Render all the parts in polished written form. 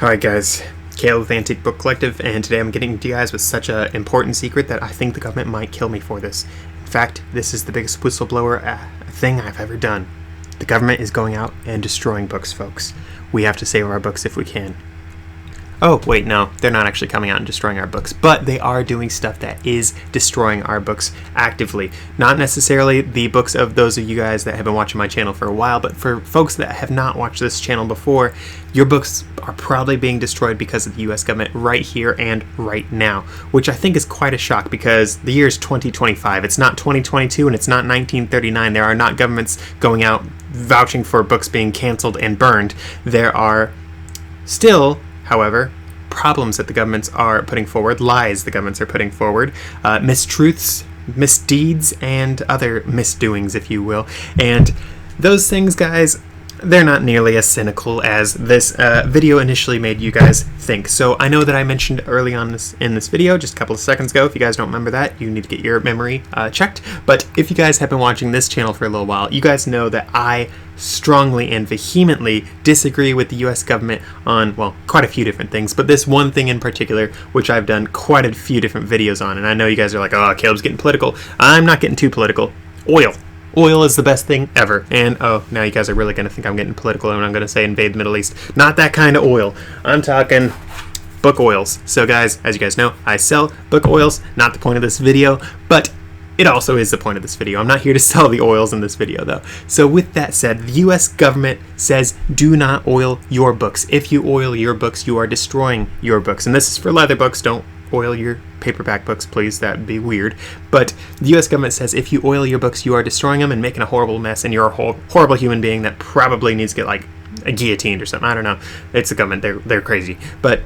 Alright guys, Caleb with Antique Book Collective, and today I'm getting to you guys with such an important secret that I think the government might kill me for this. In fact, this is the biggest whistleblower thing I've ever done. The government is going out and destroying books, folks. We have to save our books if we can. Oh, wait, no, they're not actually coming out and destroying our books, but they are doing stuff that is destroying our books actively. Not necessarily the books of those of you guys that have been watching my channel for a while, but for folks that have not watched this channel before, your books are probably being destroyed because of the US government right here and right now, which I think is quite a shock because the year is 2025. It's not 2022 and it's not 1939. There are not governments going out vouching for books being canceled and burned. There are still, however, problems that the governments are putting forward, lies the governments are putting forward, mistruths, misdeeds, and other misdoings, if you will. And those things, guys, they're not nearly as cynical as this video initially made you guys think. So I know that I mentioned early on in this video, just a couple of seconds ago. If you guys don't remember that, you need to get your memory checked. But if you guys have been watching this channel for a little while, you guys know that I strongly and vehemently disagree with the US government on, well, quite a few different things, but this one thing in particular, which I've done quite a few different videos on. And I know you guys are like, oh, Caleb's getting political. I'm not getting too political. Oil. Oil is the best thing ever. And, oh, now you guys are really going to think I'm getting political and I'm going to say invade the Middle East. Not that kind of oil. I'm talking book oils. So, guys, as you guys know, I sell book oils. Not the point of this video, but it also is the point of this video. I'm not here to sell the oils in this video, though. So, with that said, the U.S. government says do not oil your books. If you oil your books, you are destroying your books. And this is for leather books. Don't oil your paperback books, please. That'd be weird. But the U.S. government says if you oil your books, you are destroying them and making a horrible mess, and you're a horrible human being that probably needs to get, like, guillotined or something. I don't know. It's the government. They're crazy. But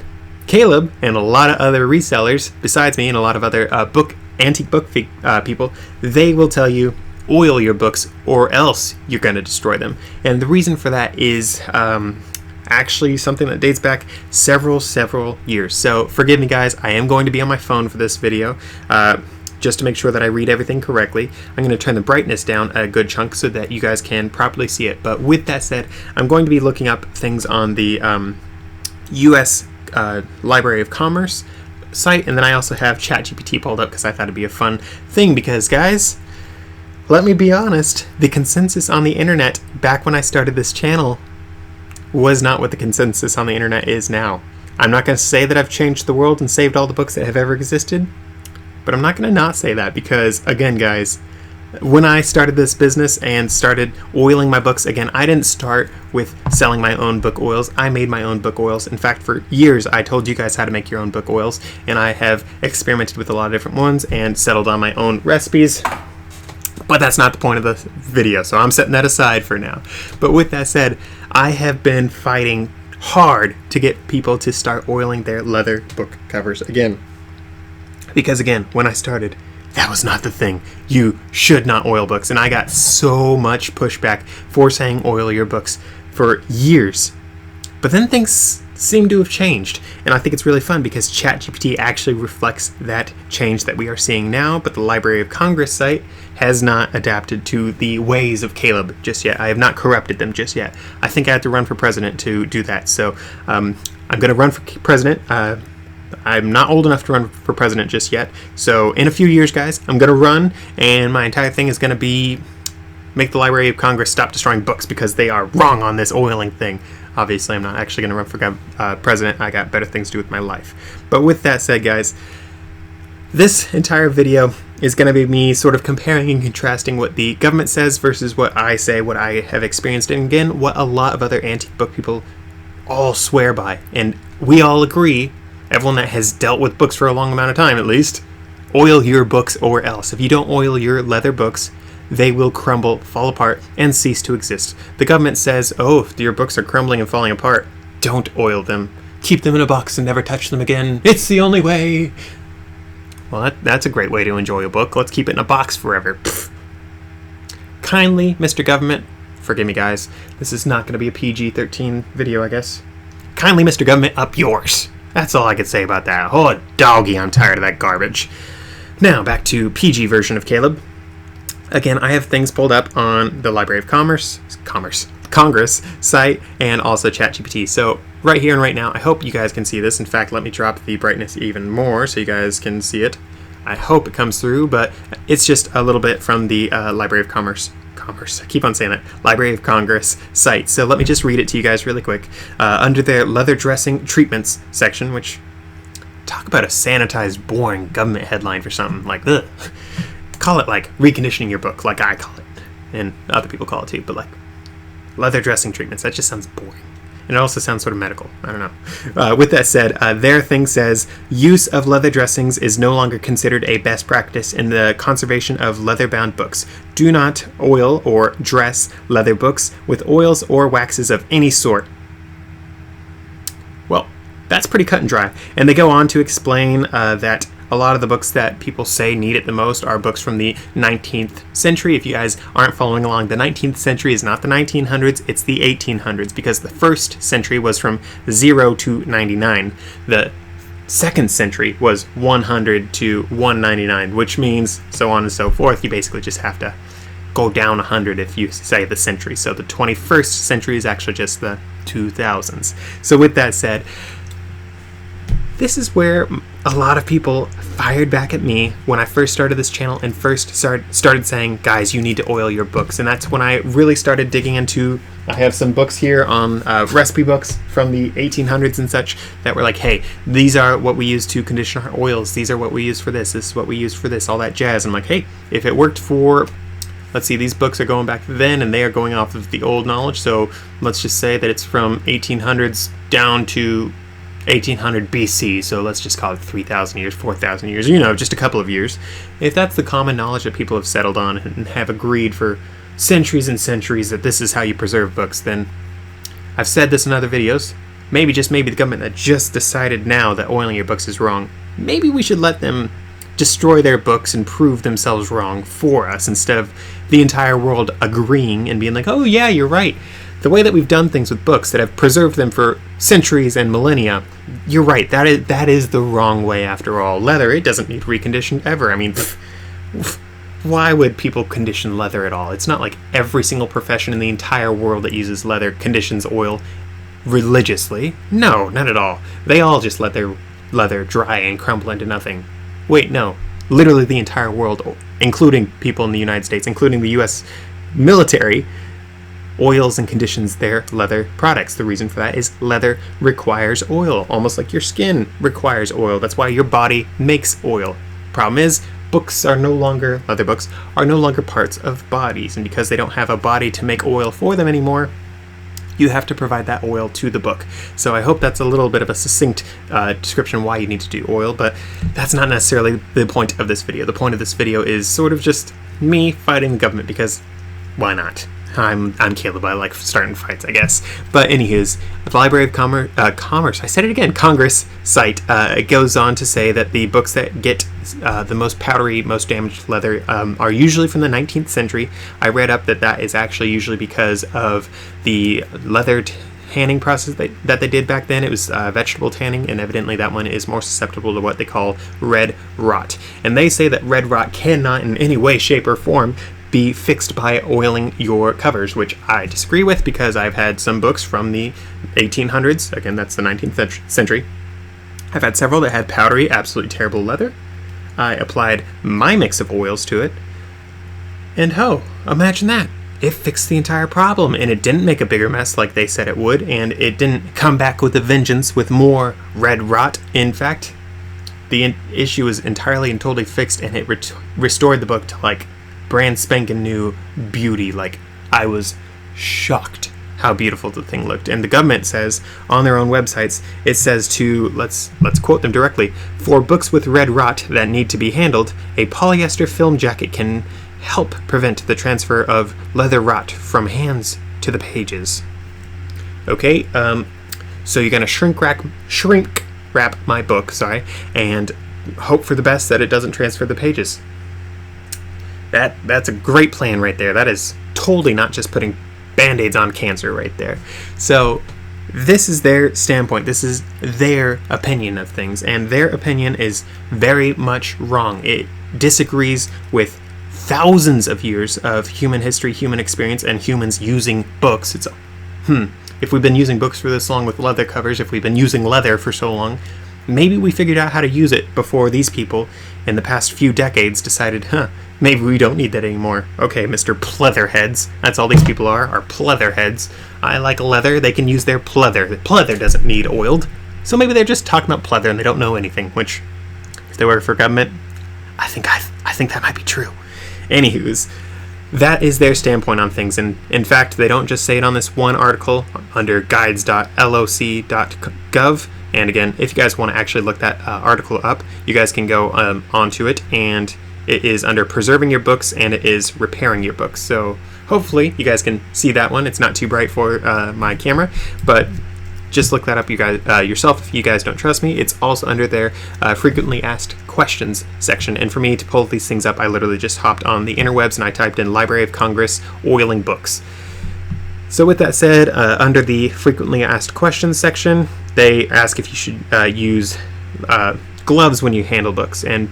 Caleb and a lot of other resellers, besides me and a lot of other antique book people, they will tell you oil your books or else you're going to destroy them. And the reason for that is actually something that dates back several years. So forgive me, guys, I am going to be on my phone for this video just to make sure that I read everything correctly. I'm going to turn the brightness down a good chunk so that you guys can properly see it. But with that said, I'm going to be looking up things on the US Library of Commerce site, and then I also have ChatGPT pulled up because I thought it'd be a fun thing because, guys, let me be honest, the consensus on the internet back when I started this channel was not what the consensus on the internet is now. I'm not going to say that I've changed the world and saved all the books that have ever existed, but I'm not going to not say that because, again, guys, when I started this business and started oiling my books, again, I didn't start with selling my own book oils. I made my own book oils. In fact, for years, I told you guys how to make your own book oils, and I have experimented with a lot of different ones and settled on my own recipes. But that's not the point of the video, so I'm setting that aside for now. But with that said, I have been fighting hard to get people to start oiling their leather book covers again. Because again, when I started, that was not the thing. You should not oil books. And I got so much pushback for saying oil your books for years. But then things seem to have changed. And I think it's really fun because ChatGPT actually reflects that change that we are seeing now. But the Library of Congress site has not adapted to the ways of Caleb just yet. I have not corrupted them just yet. I think I have to run for president to do that. So I'm going to run for president. I'm not old enough to run for president just yet. So in a few years, guys, I'm going to run, and my entire thing is going to be make the Library of Congress stop destroying books because they are wrong on this oiling thing. Obviously, I'm not actually going to run for president. I got better things to do with my life. But with that said, guys, this entire video is going to be me sort of comparing and contrasting what the government says versus what I say, what I have experienced, and again, what a lot of other antique book people all swear by. And we all agree, everyone that has dealt with books for a long amount of time at least, oil your books or else. If you don't oil your leather books, they will crumble, fall apart, and cease to exist. The government says, oh, if your books are crumbling and falling apart, don't oil them. Keep them in a box and never touch them again. It's the only way. Well, that's a great way to enjoy a book. Let's keep it in a box forever. Pfft. Kindly, Mr. Government, forgive me, guys. This is not going to be a PG-13 video, I guess. Kindly, Mr. Government, up yours. That's all I could say about that. Oh, doggy, I'm tired of that garbage. Now, back to PG version of Caleb. Again, I have things pulled up on the Library of Commerce, Congress site, and also ChatGPT. So right here and right now, I hope you guys can see this. In fact, let me drop the brightness even more so you guys can see it. I hope it comes through, but it's just a little bit from the Library of Commerce. I keep on saying that. Library of Congress site. So let me just read it to you guys really quick. Under their leather dressing treatments section, which, talk about a sanitized, boring government headline for something. Like, ugh. Call it like reconditioning your book, like I call it. And other people call it too, but like leather dressing treatments, that just sounds boring. And it also sounds sort of medical. I don't know. With that said, their thing says, use of leather dressings is no longer considered a best practice in the conservation of leather-bound books. Do not oil or dress leather books with oils or waxes of any sort. Well, that's pretty cut and dry. And they go on to explain that a lot of the books that people say need it the most are books from the 19th century. If you guys aren't following along, the 19th century is not the 1900s, it's the 1800s, because the first century was from 0 to 99. The second century was 100 to 199, which means so on and so forth. You basically just have to go down 100 if you say the century. So the 21st century is actually just the 2000s. So with that said, this is where a lot of people fired back at me when I first started this channel and first started saying, guys, you need to oil your books. And that's when I really started digging into, I have some books here on recipe books from the 1800s and such that were like, hey, these are what we use to condition our oils. These are what we use for this. This is what we use for this, all that jazz. I'm like, hey, if it worked for, let's see, these books are going back then and they are going off of the old knowledge. So let's just say that it's from 1800s down to 1800 BC, so let's just call it 3,000 years, 4,000 years, just a couple of years. If that's the common knowledge that people have settled on and have agreed for centuries and centuries that this is how you preserve books, then I've said this in other videos, maybe, just maybe, the government that just decided now that oiling your books is wrong, maybe we should let them destroy their books and prove themselves wrong for us instead of the entire world agreeing and being like, oh yeah, you're right. The way that we've done things with books that have preserved them for centuries and millennia, you're right, that is the wrong way after all. Leather, it doesn't need reconditioned ever. I mean, why would people condition leather at all? It's not like every single profession in the entire world that uses leather conditions oil religiously. No, not at all. They all just let their leather dry and crumble into nothing. Wait, no. Literally the entire world, including people in the United States, including the U.S. military, oils and conditions their leather products. The reason for that is leather requires oil, almost like your skin requires oil. That's why your body makes oil. Problem is, leather books are no longer parts of bodies, and because they don't have a body to make oil for them anymore, you have to provide that oil to the book. So I hope that's a little bit of a succinct description why you need to do oil, but that's not necessarily the point of this video. The point of this video is sort of just me fighting the government, because why not? I'm Caleb. I like starting fights, I guess. But anywho's, the Library of Commerce, I said it again, Congress site, it goes on to say that the books that get the most powdery, most damaged leather are usually from the 19th century. I read up that is actually usually because of the leather tanning process that they did back then. It was vegetable tanning, and evidently that one is more susceptible to what they call red rot. And they say that red rot cannot in any way, shape, or form be fixed by oiling your covers, which I disagree with, because I've had some books from the 1800s, again that's the 19th century. I've had several that had powdery, absolutely terrible leather. I applied my mix of oils to it, and imagine that. It fixed the entire problem, and it didn't make a bigger mess like they said it would, and it didn't come back with a vengeance with more red rot. In fact, the issue was entirely and totally fixed, and it restored the book to like brand spanking new beauty. Like, I was shocked how beautiful the thing looked. And the government says on their own websites, it says to, let's quote them directly, for books with red rot that need to be handled, a polyester film jacket can help prevent the transfer of leather rot from hands to the pages. Okay, so you're gonna shrink wrap my book, and hope for the best that it doesn't transfer the pages. That's a great plan right there. That is totally not just putting band-aids on cancer right there. So this is their standpoint. This is their opinion of things, and their opinion is very much wrong. It disagrees with thousands of years of human history, human experience, and humans using books. If we've been using books for this long with leather covers, if we've been using leather for so long, maybe we figured out how to use it before these people in the past few decades decided, maybe we don't need that anymore. Okay, Mr. Pleatherheads. That's all these people are pleatherheads. I like leather, they can use their pleather. Pleather doesn't need oiled. So maybe they're just talking about pleather and they don't know anything, which, if they work for government, I think that might be true. Anywho's, that is their standpoint on things, and in fact, they don't just say it on this one article under guides.loc.gov. And again, if you guys want to actually look that article up, you guys can go onto it, and it is under preserving your books, and it is repairing your books. So hopefully you guys can see that one. It's not too bright for my camera, but just look that up, you guys yourself if you guys don't trust me. It's also under their frequently asked questions section. And for me to pull these things up, I literally just hopped on the interwebs and I typed in Library of Congress oiling books. So with that said, under the frequently asked questions section, they ask if you should use gloves when you handle books. And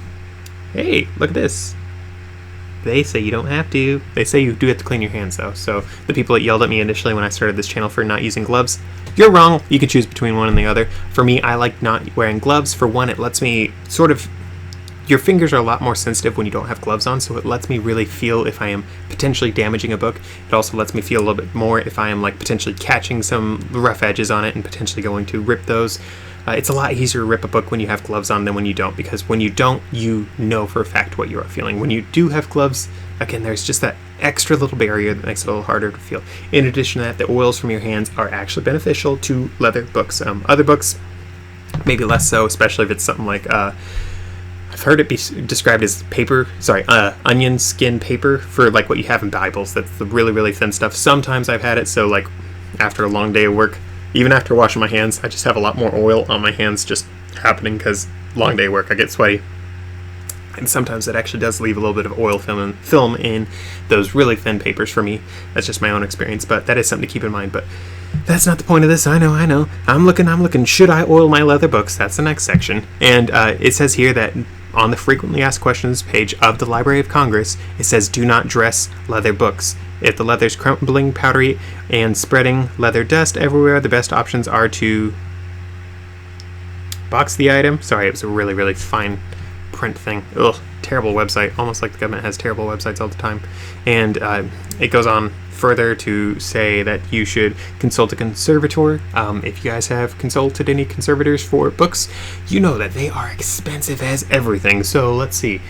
hey, look at this. They say you don't have to. They say you do have to clean your hands, though. So the people that yelled at me initially when I started this channel for not using gloves, you're wrong. You can choose between one and the other. For me, I like not wearing gloves. For one, it lets me sort of... Your fingers are a lot more sensitive when you don't have gloves on, so it lets me really feel if I am potentially damaging a book. It also lets me feel a little bit more if I am like potentially catching some rough edges on it and potentially going to rip those. It's a lot easier to rip a book when you have gloves on than when you don't, because when you don't, you know for a fact what you are feeling. When you do have gloves, again, there's just that extra little barrier that makes it a little harder to feel. In addition to that, the oils from your hands are actually beneficial to leather books. Other books, maybe less so, especially if it's something like... I've heard it be described as onion skin paper for like what you have in Bibles. That's the really, really thin stuff. Sometimes I've had it so like after a long day of work, even after washing my hands, I just have a lot more oil on my hands just happening because long day of work, I get sweaty. And sometimes it actually does leave a little bit of oil film in those really thin papers for me. That's just my own experience, but that is something to keep in mind. But that's not the point of this. I know. I'm looking. Should I oil my leather books? That's the next section. And it says here that on the frequently asked questions page of the Library of Congress, it says do not dress leather books. If the leather's crumbling, powdery, and spreading leather dust everywhere, the best options are to box the item. Sorry, it was a really, really fine print thing. Ugh, terrible website. Almost like the government has terrible websites all the time. And it goes on further to say that you should consult a conservator. If you guys have consulted any conservators for books, you know that they are expensive as everything. So let's see,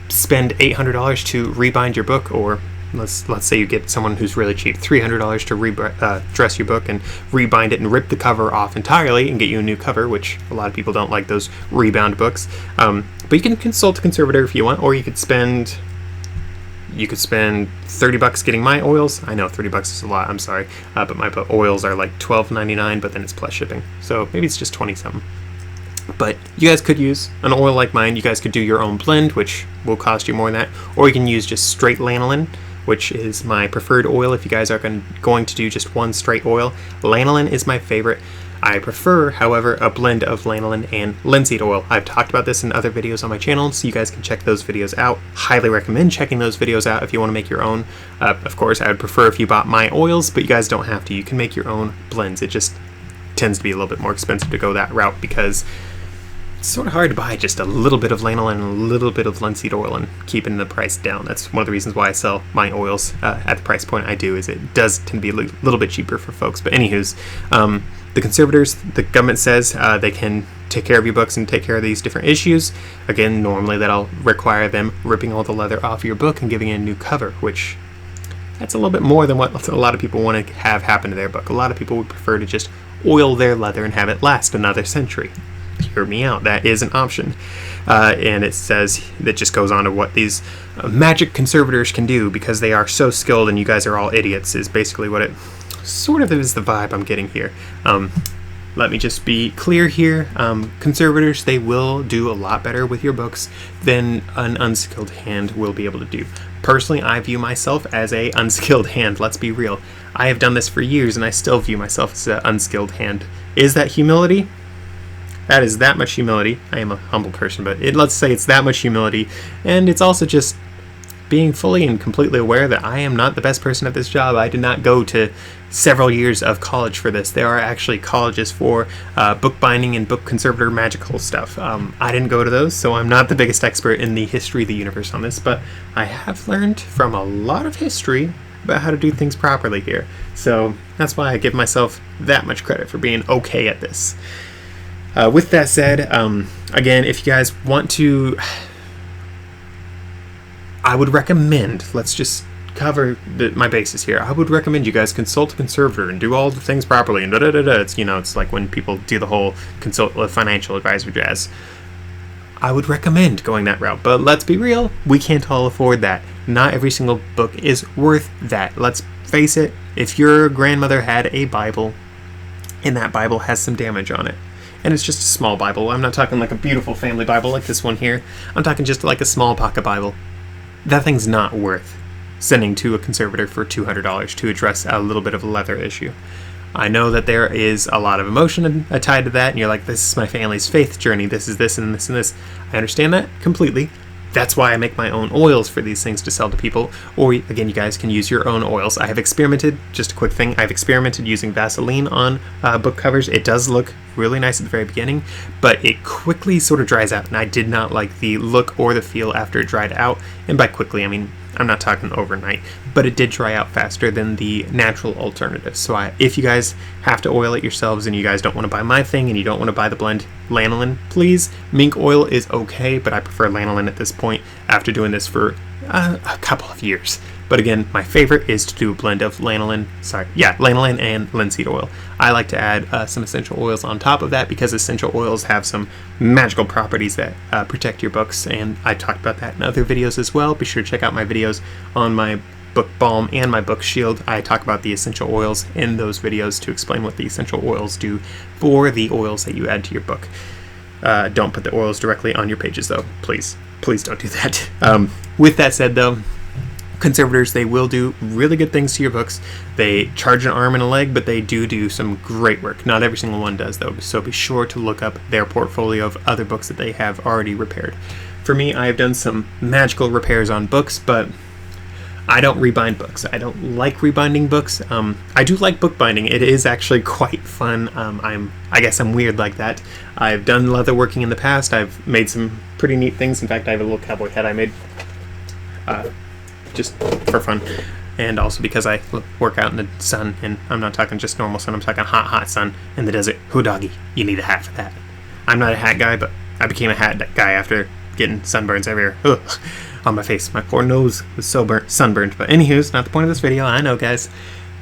spend $800 to rebind your book, or let's say you get someone who's really cheap, $300 to dress your book and rebind it and rip the cover off entirely and get you a new cover, which a lot of people don't like those rebound books. But you can consult a conservator if you want, or you could spend $30 getting my oils. I know $30 is a lot, I'm sorry, but my oils are like $12.99, but then it's plus shipping, so maybe it's just 20 something. But you guys could use an oil like mine. You guys could do your own blend, which will cost you more than that, or you can use just straight lanolin, which is my preferred oil if you guys are going to do just one straight oil. Lanolin is my favorite. I prefer, however, a blend of lanolin and linseed oil. I've talked about this in other videos on my channel, so you guys can check those videos out. Highly recommend checking those videos out if you want to make your own. Of course, I would prefer if you bought my oils, but you guys don't have to. You can make your own blends. It just tends to be a little bit more expensive to go that route because it's sort of hard to buy just a little bit of lanolin and a little bit of linseed oil and keeping the price down. That's one of the reasons why I sell my oils at the price point I do, is it does tend to be a little bit cheaper for folks. But anywho's, the conservators, the government says they can take care of your books and take care of these different issues. Again, normally that'll require them ripping all the leather off your book and giving it a new cover, which that's a little bit more than what a lot of people want to have happen to their book. A lot of people would prefer to just oil their leather and have it last another century. Hear me out, that is an option. And it says, that just goes on to what these magic conservators can do because they are so skilled and you guys are all idiots, is basically what it sort of is the vibe I'm getting here. Let me just be clear here. Conservators, they will do a lot better with your books than an unskilled hand will be able to do. Personally, I view myself as a unskilled hand. Let's be real. I have done this for years and I still view myself as an unskilled hand. Is that humility? That is that much humility. I am a humble person, but let's say it's that much humility. And it's also just being fully and completely aware that I am not the best person at this job. I did not go to several years of college for this. There are actually colleges for bookbinding and book conservator magical stuff. I didn't go to those, so I'm not the biggest expert in the history of the universe on this, but I have learned from a lot of history about how to do things properly here. So that's why I give myself that much credit for being okay at this. With that said, again, if you guys want to, I would recommend, let's just cover my bases here. I would recommend you guys consult a conservator and do all the things properly and da-da-da-da. It's, it's like when people do the whole consult a financial advisor jazz. I would recommend going that route, but let's be real, we can't all afford that. Not every single book is worth that. Let's face it, if your grandmother had a Bible and that Bible has some damage on it, and it's just a small Bible, I'm not talking like a beautiful family Bible like this one here, I'm talking just like a small pocket Bible, that thing's not worth sending to a conservator for $200 to address a little bit of a leather issue. I know that there is a lot of emotion tied to that, and you're like, this is my family's faith journey, this is this and this and this. I understand that completely. That's why I make my own oils for these things to sell to people. Or, again, you guys can use your own oils. I have experimented, just a quick thing, I've experimented using Vaseline on book covers. It does look really nice at the very beginning, but it quickly sort of dries out, and I did not like the look or the feel after it dried out. And by quickly, I mean, I'm not talking overnight, but it did dry out faster than the natural alternative. So if you guys have to oil it yourselves and you guys don't want to buy my thing and you don't want to buy the blend lanolin, please, mink oil is okay, but I prefer lanolin at this point after doing this for a couple of years. But again, my favorite is to do a blend of lanolin and linseed oil. I like to add some essential oils on top of that because essential oils have some magical properties that protect your books, and I talked about that in other videos as well. Be sure to check out my videos on my book Balm and my book Shield. I talk about the essential oils in those videos to explain what the essential oils do for the oils that you add to your book. Don't put the oils directly on your pages though. Please don't do that. With that said though, conservators, they will do really good things to your books. They charge an arm and a leg, but they do some great work. Not every single one does though, so be sure to look up their portfolio of other books that they have already repaired. For me, I have done some magical repairs on books, but I don't rebind books. I don't like rebinding books. I do like bookbinding. It is actually quite fun. I guess I'm weird like that. I've done leather working in the past. I've made some pretty neat things. In fact, I have a little cowboy hat I made just for fun, and also because I work out in the sun, and I'm not talking just normal sun, I'm talking hot sun in the desert. Who doggy, you need a hat for that. I'm not a hat guy, but I became a hat guy after getting sunburns everywhere. Ugh, on my face. My poor nose was so sunburned. But anywho's not the point of this video, I know, guys.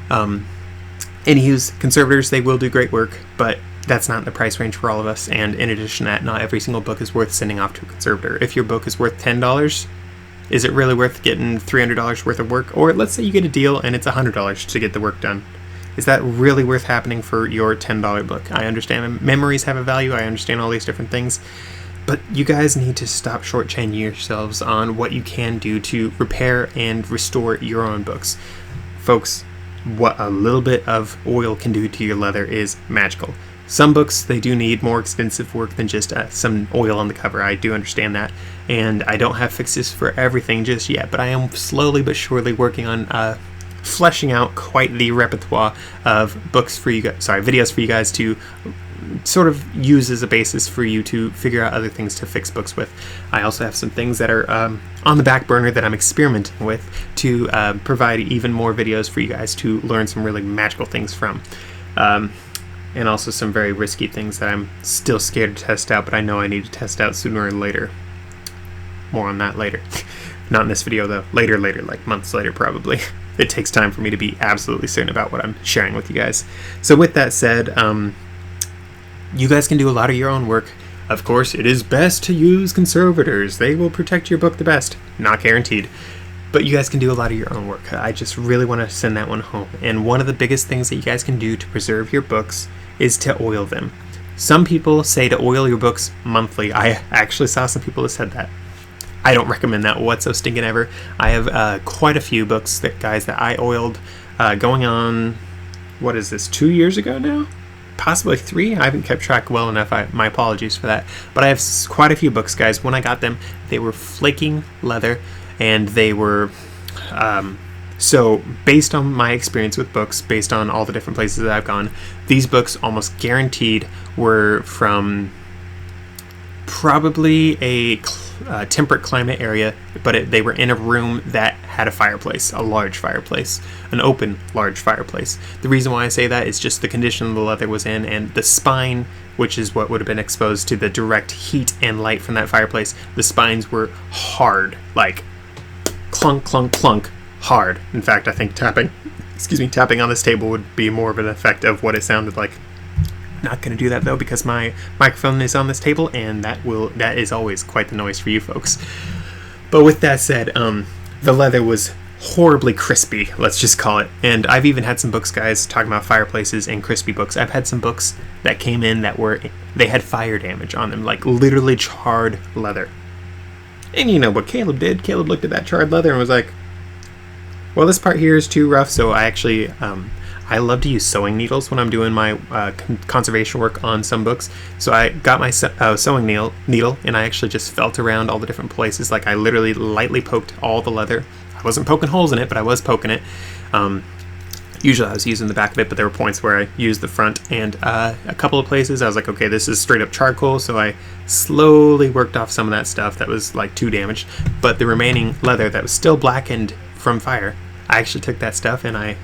Anywho's, conservators, they will do great work, but that's not the price range for all of us, and in addition to that, not every single book is worth sending off to a conservator. If your book is worth $10, is it really worth getting $300 worth of work? Or let's say you get a deal and it's $100 to get the work done. Is that really worth happening for your $10 book? I understand memories have a value, I understand all these different things, but you guys need to stop shortchanging yourselves on what you can do to repair and restore your own books. Folks, what a little bit of oil can do to your leather is magical. Some books, they do need more extensive work than just some oil on the cover. I do understand that, and I don't have fixes for everything just yet, but I am slowly but surely working on fleshing out quite the repertoire of videos for you guys to sort of use as a basis for you to figure out other things to fix books with. I also have some things that are on the back burner that I'm experimenting with to provide even more videos for you guys to learn some really magical things from. And also some very risky things that I'm still scared to test out, but I know I need to test out sooner or later. More on that later. Not in this video though. Later, like months later probably. It takes time for me to be absolutely certain about what I'm sharing with you guys. So with that said, you guys can do a lot of your own work. Of course, it is best to use conservators. They will protect your book the best. Not guaranteed. But you guys can do a lot of your own work. I just really want to send that one home. And one of the biggest things that you guys can do to preserve your books is to oil them. Some people say to oil your books monthly. I actually saw some people that said that. I don't recommend that whatso stinking ever. I have quite a few books that I oiled going on, what is this, 2 years ago now? Possibly 3. I haven't kept track well enough. My apologies for that. But I have quite a few books, guys. When I got them, they were flaking leather. and they were so based on my experience with books, based on all the different places that I've gone, these books almost guaranteed were from probably a temperate climate area, but they were in a room that had a fireplace, a large fireplace, an open large fireplace. The reason why I say that is just the condition the leather was in, and the spine, which is what would have been exposed to the direct heat and light from that fireplace. The spines were hard, like clunk, clunk, clunk, hard. In fact, I think tapping on this table would be more of an effect of what it sounded like. Not going to do that though, because my microphone is on this table, and that is always quite the noise for you folks. But with that said, the leather was horribly crispy, let's just call it. And I've even had some books, guys, talking about fireplaces and crispy books. I've had some books that came in that they had fire damage on them, like literally charred leather. And you know what Caleb did? Caleb looked at that charred leather and was like, well, this part here is too rough, so I actually I love to use sewing needles when I'm doing my conservation work on some books. So I got my sewing needle, and I actually just felt around all the different places. Like I literally lightly poked all the leather. I wasn't poking holes in it, but I was poking it. Usually I was using the back of it, but there were points where I used the front. And a couple of places I was like, okay, this is straight up charcoal. So I slowly worked off some of that stuff that was like too damaged. But the remaining leather that was still blackened from fire, I actually took that stuff and I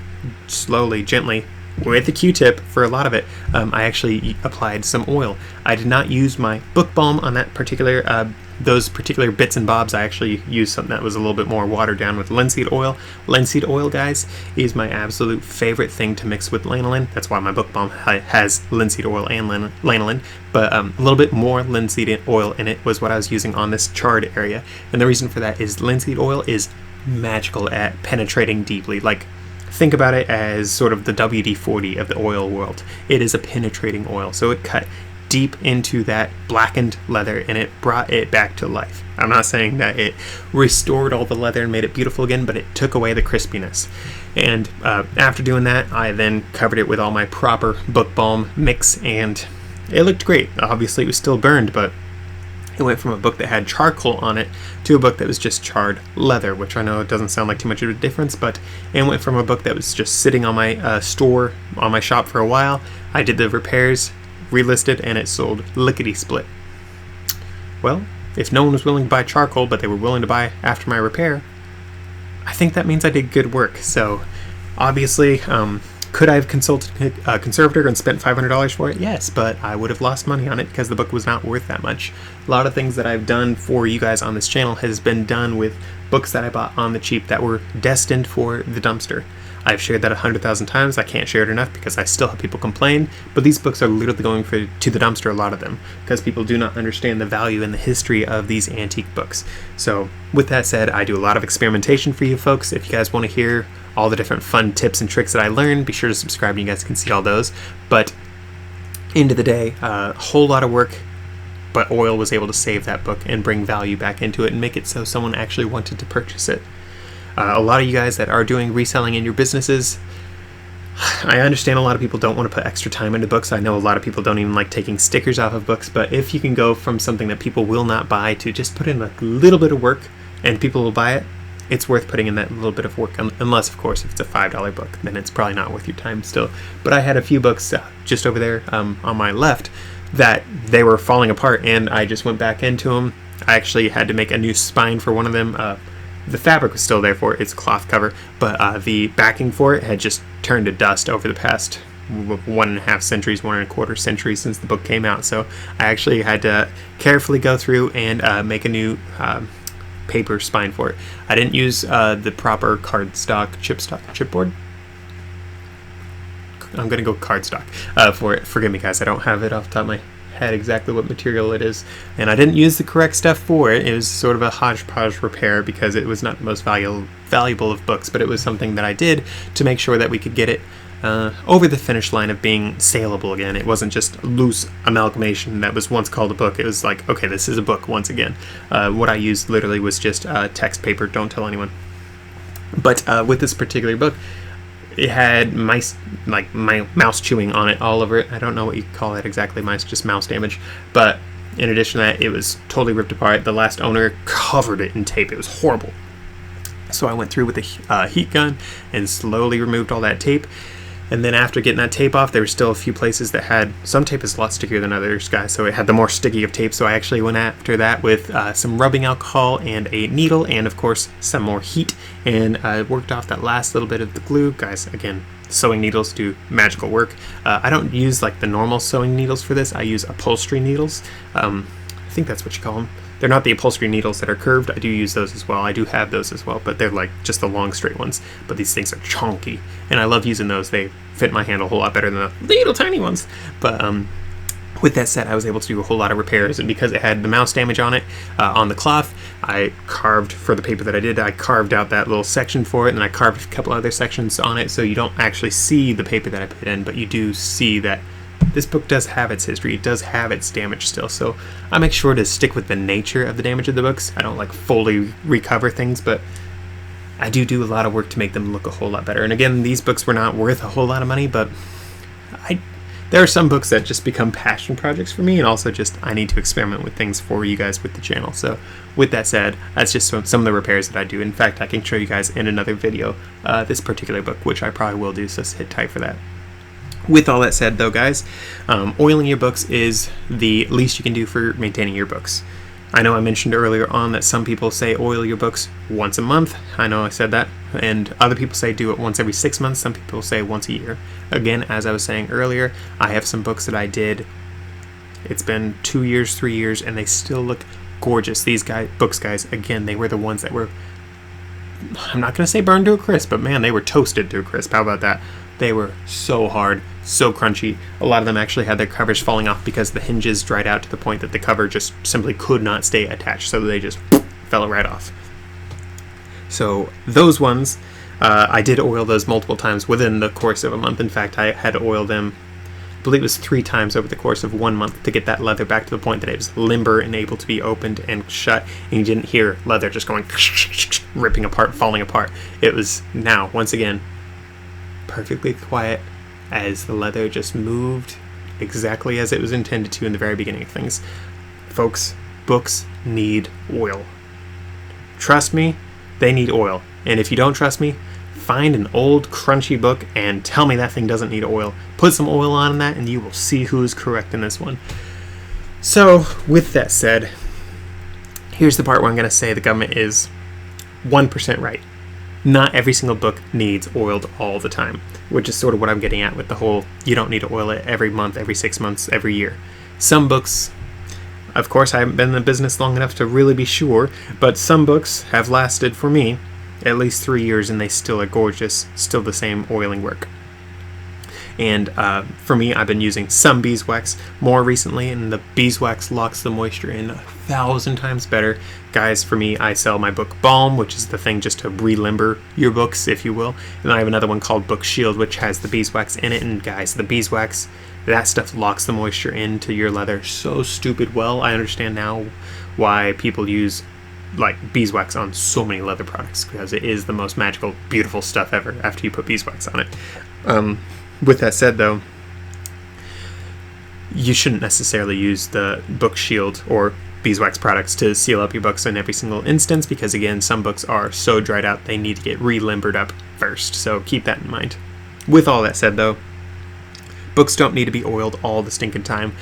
slowly, gently, with the Q-tip for a lot of it, I actually applied some oil. I did not use my book balm on that particular, those particular bits and bobs. I actually used something that was a little bit more watered down with linseed oil. Linseed oil, guys, is my absolute favorite thing to mix with lanolin. That's why my book balm has linseed oil and lanolin, but a little bit more linseed oil in it was what I was using on this charred area. And the reason for that is linseed oil is magical at penetrating deeply. Like, think about it as sort of the WD-40 of the oil world. It is a penetrating oil, so it cut deep into that blackened leather and it brought it back to life. I'm not saying that it restored all the leather and made it beautiful again, but it took away the crispiness. And after doing that, I then covered it with all my proper book balm mix, and it looked great. Obviously it was still burned, but it went from a book that had charcoal on it to a book that was just charred leather, which I know it doesn't sound like too much of a difference, but it went from a book that was just sitting on my on my shop for a while. I did the repairs, relisted, and it sold lickety-split. Well, if no one was willing to buy charcoal, but they were willing to buy after my repair, I think that means I did good work. So obviously, could I have consulted a conservator and spent $500 for it? Yes, but I would have lost money on it because the book was not worth that much. A lot of things that I've done for you guys on this channel has been done with books that I bought on the cheap that were destined for the dumpster. I've shared that 100,000 times. I can't share it enough because I still have people complain, but these books are literally going to the dumpster, a lot of them, because people do not understand the value and the history of these antique books. So with that said, I do a lot of experimentation for you folks. If you guys want to hear all the different fun tips and tricks that I learned, be sure to subscribe and you guys can see all those. But end of the day, a whole lot of work, but oil was able to save that book and bring value back into it and make it so someone actually wanted to purchase it. A lot of you guys that are doing reselling in your businesses, I understand a lot of people don't want to put extra time into books. I know a lot of people don't even like taking stickers off of books, but if you can go from something that people will not buy to just put in a little bit of work and people will buy it, it's worth putting in that little bit of work, unless, of course, if it's a $5 book, then it's probably not worth your time still. But I had a few books just over there on my left that they were falling apart, and I just went back into them. I actually had to make a new spine for one of them. The fabric was still there for it. It's a cloth cover, but the backing for it had just turned to dust over the past 1.5 centuries, 1.25 centuries since the book came out. So I actually had to carefully go through and make a new paper spine for it. I didn't use the proper cardstock chipboard. I'm gonna go cardstock for it. Forgive me, guys. I don't have it off the top of my head exactly what material it is, and I didn't use the correct stuff for it. It was sort of a hodgepodge repair because it was not the most valuable of books, but it was something that I did to make sure that we could get it over the finish line of being saleable again. It wasn't just a loose amalgamation that was once called a book. It was like, okay, this is a book once again. What I used literally was just text paper. Don't tell anyone. But with this particular book, it had mice, like my mouse chewing on it all over it. I don't know what you call that exactly, mice, just mouse damage. But in addition to that, it was totally ripped apart. The last owner covered it in tape. It was horrible. So I went through with a heat gun and slowly removed all that tape. And then after getting that tape off, there were still a few places that had, some tape is a lot stickier than others, guys, so it had the more sticky of tape. So I actually went after that with some rubbing alcohol and a needle, and of course some more heat, and I worked off that last little bit of the glue. Guys, again, sewing needles do magical work. I don't use like the normal sewing needles for this. I use upholstery needles. I think that's what you call them. They're not the upholstery needles that are curved. I do use those as well. I do have those as well, but they're like just the long straight ones. But these things are chunky, and I love using those. They fit my hand a whole lot better than the little tiny ones. But with that said, I was able to do a whole lot of repairs, and because it had the mouse damage on it, on the cloth, I carved, for the paper that I did, I carved out that little section for it, and I carved a couple other sections on it, so you don't actually see the paper that I put in, but you do see that this book does have its history. It does have its damage still, so I make sure to stick with the nature of the damage of the books. I don't like fully recover things, but I do a lot of work to make them look a whole lot better. And again, these books were not worth a whole lot of money, but there are some books that just become passion projects for me, and also just I need to experiment with things for you guys with the channel. So with that said, that's just some of the repairs that I do. In fact, I can show you guys in another video this particular book, which I probably will do, so sit tight for that. With all that said, though, guys, oiling your books is the least you can do for maintaining your books. I know I mentioned earlier on that some people say oil your books once a month. I know I said that. And other people say do it once every 6 months. Some people say once a year. Again, as I was saying earlier, I have some books that I did. It's been 2 years, 3 years, and they still look gorgeous. These books, guys, again, they were the ones that were, I'm not going to say burned to a crisp, but man, they were toasted to a crisp. How about that? They were so hard, so crunchy. A lot of them actually had their covers falling off because the hinges dried out to the point that the cover just simply could not stay attached, so they just fell right off. So those ones, I did oil those multiple times within the course of a month. In fact, I had to oil them, I believe it was 3 times over the course of 1 month to get that leather back to the point that it was limber and able to be opened and shut, and you didn't hear leather just going ripping apart, falling apart. It was now, once again, perfectly quiet as the leather just moved exactly as it was intended to in the very beginning of things. Folks, books need oil. Trust me, they need oil. And if you don't trust me, find an old crunchy book and tell me that thing doesn't need oil. Put some oil on that and you will see who is correct in this one. So with that said, here's the part where I'm going to say the government is 1% right. Not every single book needs oiled all the time, which is sort of what I'm getting at with the whole you don't need to oil it every month, every 6 months, every year. Some books, of course, I haven't been in the business long enough to really be sure, but some books have lasted for me at least 3 years and they still are gorgeous, still the same oiling work. And for me, I've been using some beeswax more recently, and the beeswax locks the moisture in 1,000 times better. Guys, for me, I sell my book Balm, which is the thing just to relimber your books, if you will. And I have another one called Book Shield, which has the beeswax in it. And guys, the beeswax, that stuff locks the moisture into your leather so stupid well. I understand now why people use like beeswax on so many leather products, because it is the most magical, beautiful stuff ever after you put beeswax on it. With that said, though, you shouldn't necessarily use the Book Shield or beeswax products to seal up your books in every single instance, because again, some books are so dried out they need to get re-limbered up first, so keep that in mind. With all that said, though, books don't need to be oiled all the stinking time.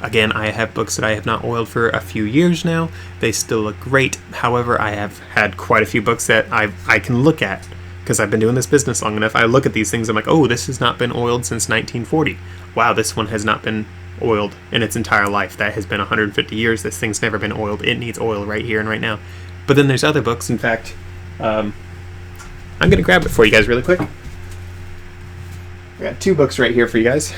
Again, I have books that I have not oiled for a few years now. They still look great. However, I have had quite a few books that I can look at, because I've been doing this business long enough. I look at these things, I'm like, oh, this has not been oiled since 1940. Wow, this one has not been oiled in its entire life. That has been 150 years. This thing's never been oiled. It needs oil right here and right now. But then there's other books. In fact, I'm going to grab it for you guys really quick. I got 2 books right here for you guys.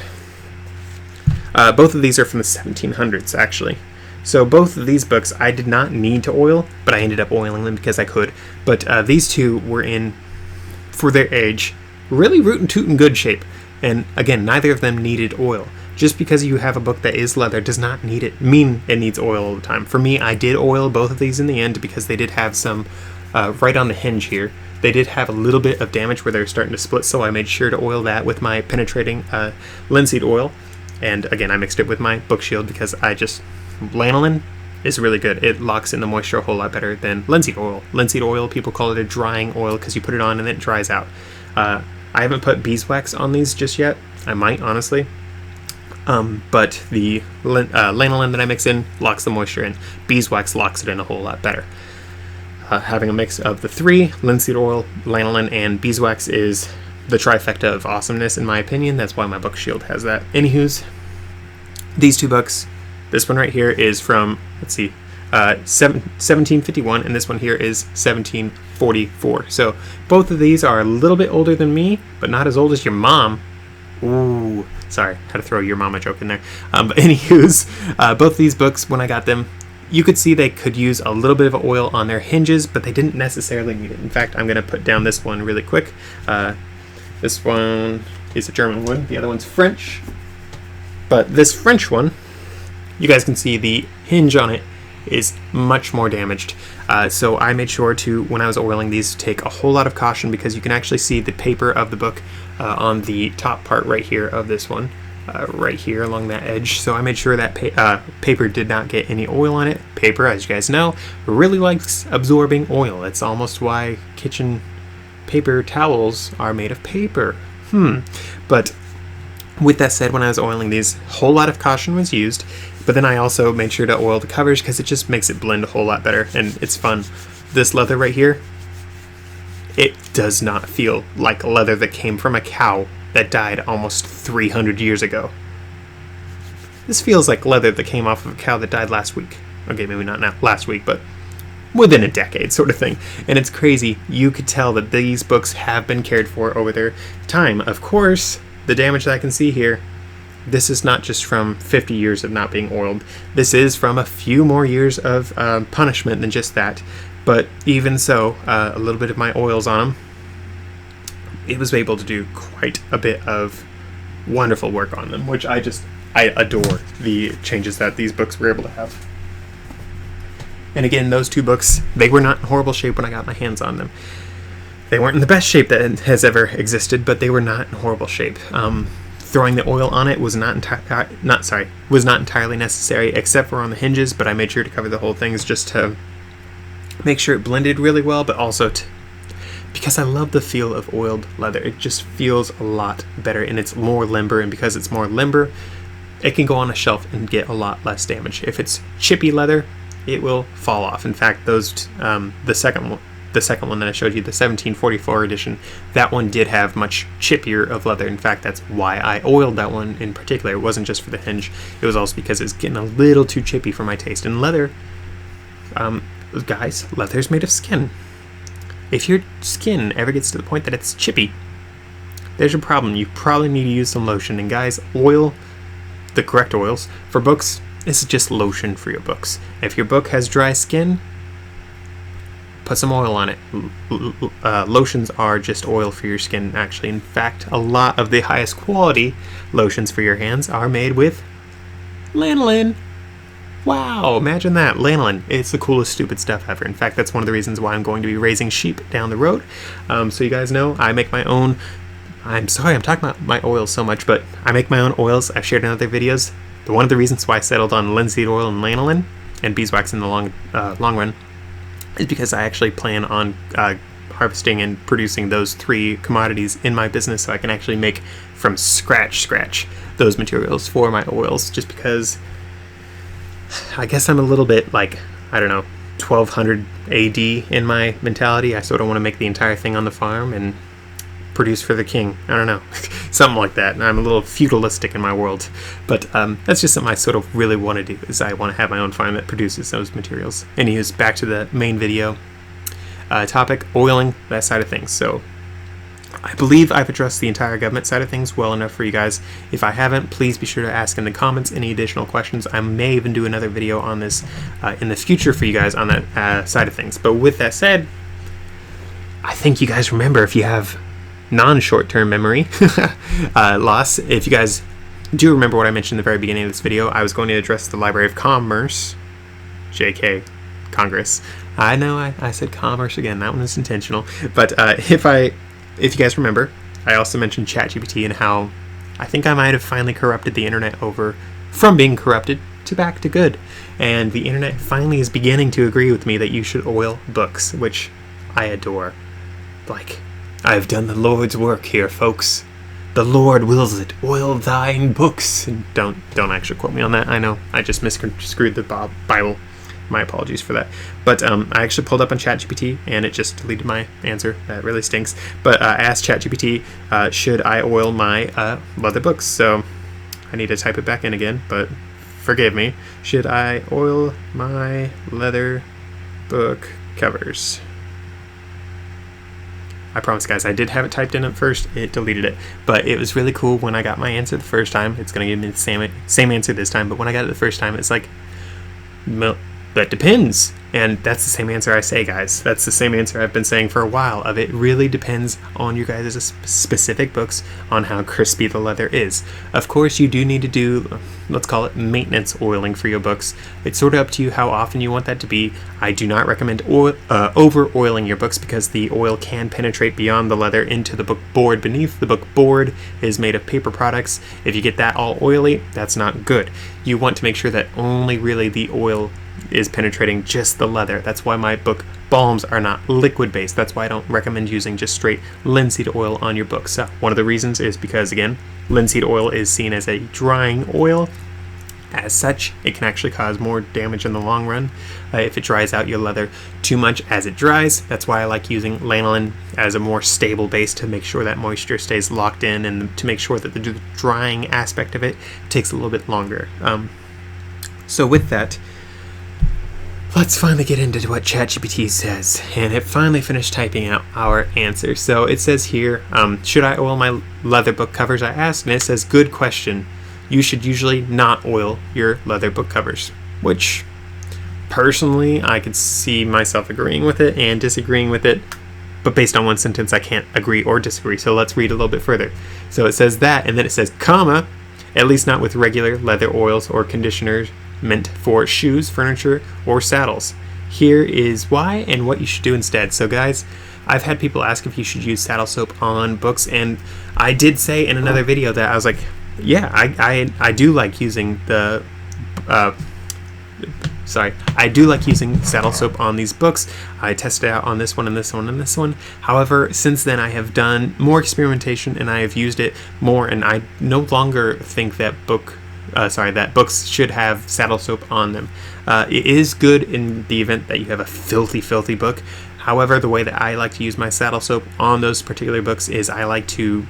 Both of these are from the 1700s, actually. So both of these books I did not need to oil, but I ended up oiling them because I could. But these 2 were in, for their age, really rootin' tootin' good shape. And again, neither of them needed oil. Just because you have a book that is leather does not mean it needs oil all the time. For me, I did oil both of these in the end because they did have some, right on the hinge here, they did have a little bit of damage where they were starting to split, so I made sure to oil that with my penetrating linseed oil. And again, I mixed it with my Book Shield because I just, lanolin, is really good. It locks in the moisture a whole lot better than linseed oil. Linseed oil, people call it a drying oil because you put it on and then it dries out. I haven't put beeswax on these just yet. I might, honestly. But the lanolin that I mix in locks the moisture in. Beeswax locks it in a whole lot better. Having a mix of the three, linseed oil, lanolin, and beeswax, is the trifecta of awesomeness, in my opinion. That's why my book shield has that. Anywho's, these two books, this one right here is from, let's see, 1751, and this one here is 1744. So both of these are a little bit older than me, but not as old as your mom. Ooh, sorry, had to throw your mama joke in there. But anywho's, both these books, when I got them, you could see they could use a little bit of oil on their hinges, but they didn't necessarily need it. In fact, I'm going to put down this one really quick. This one is a German wood, the other one's French. But this French one, you guys can see the hinge on it is much more damaged. So I made sure to, when I was oiling these, take a whole lot of caution, because you can actually see the paper of the book on the top part right here of this one. Right here along that edge. So I made sure that paper did not get any oil on it. Paper, as you guys know, really likes absorbing oil. That's almost why kitchen paper towels are made of paper. But with that said, when I was oiling these, a whole lot of caution was used, but then I also made sure to oil the covers because it just makes it blend a whole lot better, and it's fun. This leather right here, it does not feel like leather that came from a cow that died almost 300 years ago. This feels like leather that came off of a cow that died last week. Okay, maybe not now, last week, but within a decade sort of thing. And it's crazy. You could tell that these books have been cared for over their time. Of course, the damage that I can see here, this is not just from 50 years of not being oiled. This is from a few more years of punishment than just that. But even so, a little bit of my oils on them, it was able to do quite a bit of wonderful work on them, which I adore the changes that these books were able to have. And again, those two books, they were not in horrible shape when I got my hands on them. They weren't in the best shape that has ever existed, but they were not in horrible shape. Throwing the oil on it was not entirely necessary, except for on the hinges, but I made sure to cover the whole things just to make sure it blended really well, but also because I love the feel of oiled leather. It just feels a lot better, and it's more limber, and because it's more limber, it can go on a shelf and get a lot less damage. If it's chippy leather, it will fall off. In fact, those the second one that I showed you, the 1744 edition, that one did have much chippier of leather. In fact, that's why I oiled that one in particular. It wasn't just for the hinge. It was also because it's getting a little too chippy for my taste. And leather, guys, leather's made of skin. If your skin ever gets to the point that it's chippy, there's your problem. You probably need to use some lotion. And guys, oil, the correct oils for books, is just lotion for your books. If your book has dry skin, put some oil on it. Lotions are just oil for your skin, actually. In fact, a lot of the highest quality lotions for your hands are made with lanolin. Wow, imagine that. Lanolin. It's the coolest stupid stuff ever. In fact, that's one of the reasons why I'm going to be raising sheep down the road. So you guys know, I make my own... I'm sorry I'm talking about my oils so much, but I make my own oils. I've shared in other videos. One of the reasons why I settled on linseed oil and lanolin and beeswax in the long run is because I actually plan on harvesting and producing those three commodities in my business, so I can actually make from scratch those materials for my oils, just because I guess I'm a little bit like, I don't know, 1200 AD in my mentality. I sort of want to make the entire thing on the farm and produce for the king. I don't know. Something like that. And I'm a little feudalistic in my world. But that's just something I sort of really want to do, is I want to have my own farm that produces those materials. Anyways, back to the main video topic, oiling, that side of things. So I believe I've addressed the entire government side of things well enough for you guys. If I haven't, please be sure to ask in the comments any additional questions. I may even do another video on this in the future for you guys on that side of things. But with that said, I think you guys remember, if you have non-short-term memory loss, if you guys do remember what I mentioned in the very beginning of this video, I was going to address the Library of Commerce, JK, Congress. I know I said commerce again, that one is intentional. But if you guys remember, I also mentioned ChatGPT and how I think I might have finally corrupted the internet from being corrupted to back to good. And the internet finally is beginning to agree with me that you should oil books, which I adore. Like, I've done the Lord's work here, folks. The Lord wills it. Oil thine books. And don't actually quote me on that. I know I just misconstrued the Bible. My apologies for that. But I actually pulled up on ChatGPT and it just deleted my answer. That really stinks. But I asked ChatGPT, should I oil my leather books? So I need to type it back in again, but forgive me. Should I oil my leather book covers? I promise, guys, I did have it typed in at first. It deleted it. But it was really cool when I got my answer the first time. It's going to give me the same answer this time. But when I got it the first time, it's like, well, that depends. And that's the same answer I say, guys. That's the same answer I've been saying for a while. Of it really depends on your guys' specific books on how crispy the leather is. Of course, you do need to do, let's call it maintenance oiling for your books. It's sort of up to you how often you want that to be. I do not recommend over oiling your books because the oil can penetrate beyond the leather into the book board beneath. The book board is made of paper products. If you get that all oily, that's not good. You want to make sure that only really the oil is penetrating just the leather. That's why my book balms are not liquid based. That's why I don't recommend using just straight linseed oil on your books. So one of the reasons is because, again, linseed oil is seen as a drying oil. As such, it can actually cause more damage in the long run if it dries out your leather too much as it dries. That's why I like using lanolin as a more stable base to make sure that moisture stays locked in and to make sure that the drying aspect of it takes a little bit longer. So with that, let's finally get into what ChatGPT says. And it finally finished typing out our answer. So it says here, should I oil my leather book covers? I asked, and it says, good question. You should usually not oil your leather book covers. Which, personally, I could see myself agreeing with it and disagreeing with it. But based on one sentence, I can't agree or disagree. So let's read a little bit further. So it says that, and then it says, comma, at least not with regular leather oils or conditioners meant for shoes, furniture, or saddles. Here is why and what you should do instead. So guys, I've had people ask if you should use saddle soap on books, and I did say in another video that I was like, yeah, I do like using the I do like using saddle soap on these books. I tested it out on this one and this one and this one. However, since then I have done more experimentation and I have used it more, and I no longer think that that books should have saddle soap on them. It is good in the event that you have a filthy book. However, the way that I like to use my saddle soap on those particular books is I like to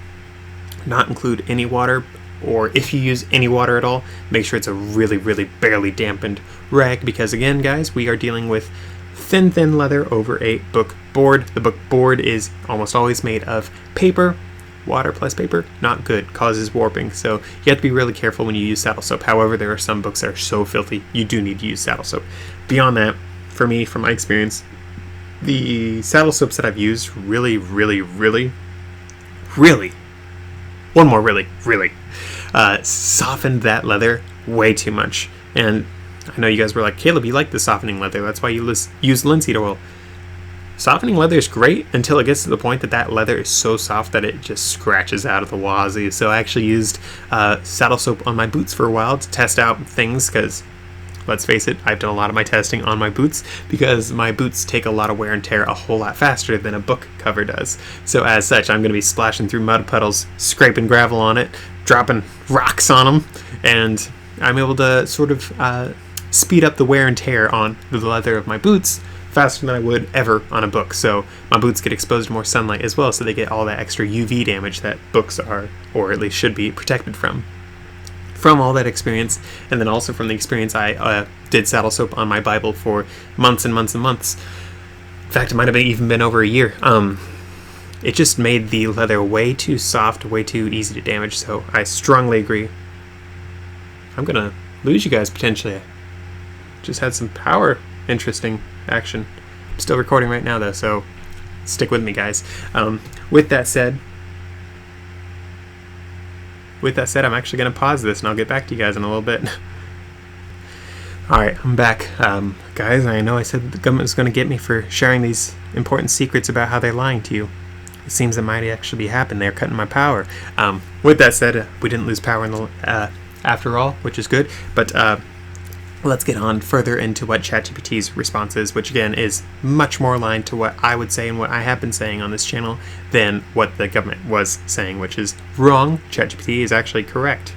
not include any water, or if you use any water at all, make sure it's a really barely dampened rag, because again, guys, we are dealing with thin leather over a book board. The book board is almost always made of paper. Water plus paper, not good, causes warping. So you have to be really careful when you use saddle soap. However, there are some books that are so filthy, you do need to use saddle soap. Beyond that, for me, from my experience, the saddle soaps that I've used really, one more really, softened that leather way too much. And I know you guys were like, Caleb, you like the softening leather, that's why you use linseed oil. Softening leather is great until it gets to the point that that leather is so soft that it just scratches out of the wazoo. So I actually used saddle soap on my boots for a while to test out things, because let's face it, I've done a lot of my testing on my boots because my boots take a lot of wear and tear a whole lot faster than a book cover does. So as such, I'm going to be splashing through mud puddles, scraping gravel on it, dropping rocks on them, and I'm able to sort of speed up the wear and tear on the leather of my boots faster than I would ever on a book. So my boots get exposed to more sunlight as well, so they get all that extra UV damage that books are, or at least should be, protected from all that experience. And then also from the experience, I did saddle soap on my Bible for months and months and months. In fact, it might have even been over a year. It just made the leather way too soft, way too easy to damage. So I strongly agree. I'm gonna lose you guys potentially. Just had some power interesting action. I'm still recording right now though, so stick with me, guys. With that said, I'm actually going to pause this and I'll get back to you guys in a little bit. Alright, I'm back. Guys, I know I said the government was going to get me for sharing these important secrets about how they're lying to you. It seems it might actually be happening. They're cutting my power. With that said, we didn't lose power in the after all, which is good. But let's get on further into what ChatGPT's response is, which again is much more aligned to what I would say and what I have been saying on this channel than what the government was saying, which is wrong. ChatGPT is actually correct,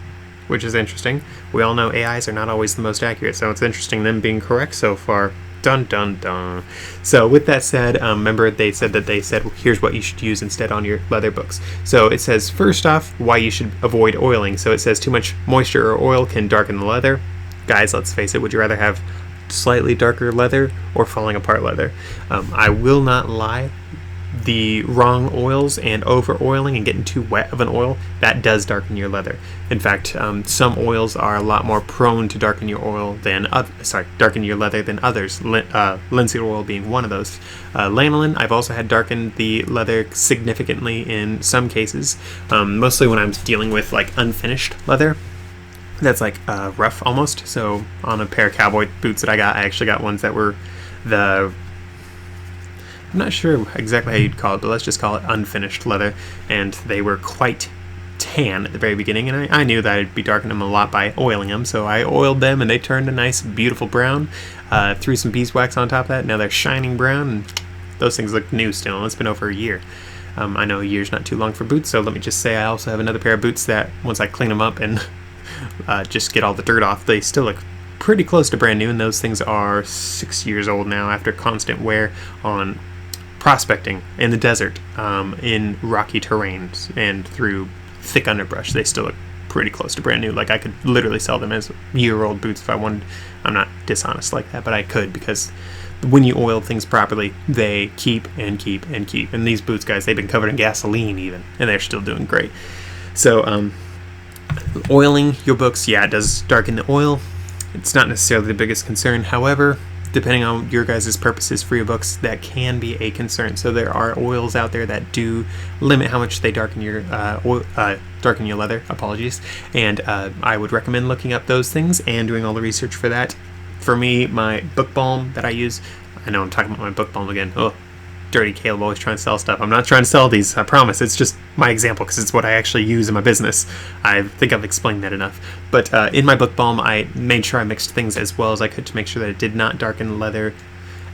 which is interesting. We all know AIs are not always the most accurate, so it's interesting them being correct so far. Dun dun dun. So with that said, remember they said well, here's what you should use instead on your leather books. So it says first off why you should avoid oiling. So it says too much moisture or oil can darken the leather. Guys, let's face it, would you rather have slightly darker leather or falling apart leather? I will not lie, the wrong oils and over oiling and getting too wet of an oil, that does darken your leather. In fact, some oils are a lot more prone to darken your oil than darken your leather than others. Linseed oil being one of those. Lanolin, I've also had darken the leather significantly in some cases, mostly when I'm dealing with like unfinished leather. That's like rough almost. So on a pair of cowboy boots that I actually got ones that were I'm not sure exactly how you'd call it, but let's just call it unfinished leather, and they were quite tan at the very beginning, and I knew that I'd be darkening them a lot by oiling them, so I oiled them and they turned a nice beautiful brown, threw some beeswax on top of that. Now they're shining brown, and those things look new still, and it's been over a year. I know a year's not too long for boots, so let me just say I also have another pair of boots that once I clean them up and just get all the dirt off, they still look pretty close to brand new, and those things are 6 years old now after constant wear on prospecting in the desert, in rocky terrains and through thick underbrush. They still look pretty close to brand new. Like I could literally sell them as year-old boots if I wanted. I'm not dishonest like that, but I could, because when you oil things properly, they keep and keep and keep. And these boots, guys, they've been covered in gasoline even, and they're still doing great. So oiling your books, yeah, it does darken the oil. It's not necessarily the biggest concern. However, depending on your guys' purposes for your books, that can be a concern. So there are oils out there that do limit how much they darken your leather. Apologies. And I would recommend looking up those things and doing all the research for that. For me, my book balm that I use, I know I'm talking about my book balm again. Oh, dirty Caleb always trying to sell stuff. I'm not trying to sell these, I promise. It's just my example because it's what I actually use in my business. I think I've explained that enough. But in my book balm, I made sure I mixed things as well as I could to make sure that it did not darken leather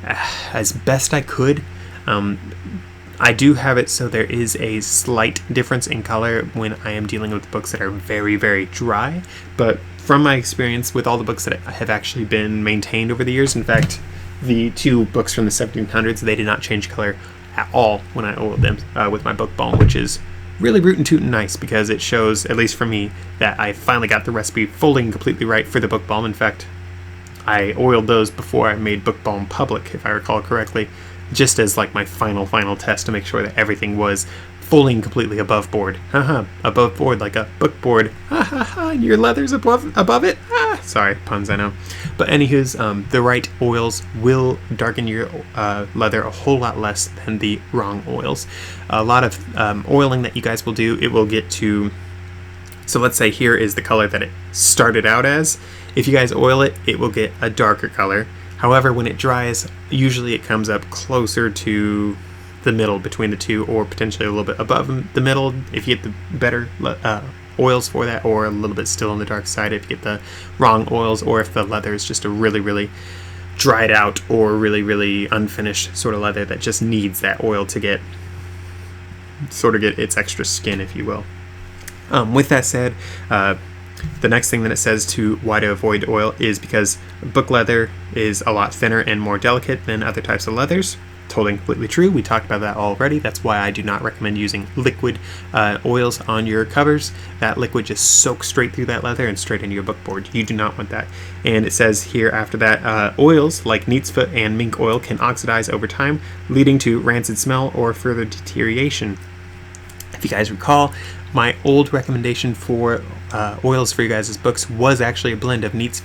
as best I could. I do have it so there is a slight difference in color when I am dealing with books that are very, very dry. But from my experience with all the books that have actually been maintained over the years, in fact, the two books from the 1700s, they did not change color at all when I oiled them with my book balm, which is really rootin' tootin' nice because it shows, at least for me, that I finally got the recipe fully and completely right for the book balm. In fact, I oiled those before I made book balm public, if I recall correctly, just as like my final test to make sure that everything was fully and completely above board. Above board like a book board. Your leather's above it. Sorry, puns, I know. But anywho's, the right oils will darken your leather a whole lot less than the wrong oils. A lot of oiling that you guys will do, it will get to, so let's say here is the color that it started out as. If you guys oil it, it will get a darker color. However, when it dries, usually it comes up closer to the middle between the two, or potentially a little bit above the middle if you get the better oils for that, or a little bit still on the dark side if you get the wrong oils, or if the leather is just a really, really dried out or really, really unfinished sort of leather that just needs that oil to get its extra skin, if you will. With that said, the next thing that it says to why to avoid oil is because book leather is a lot thinner and more delicate than other types of leathers. Totally completely true. We talked about that already. That's why I do not recommend using liquid oils on your covers. That liquid just soaks straight through that leather and straight into your book board. You do not want that. And it says here after that, oils like neat's foot and mink oil can oxidize over time, leading to rancid smell or further deterioration. If you guys recall, my old recommendation for oils for you guys' books was actually a blend of neat's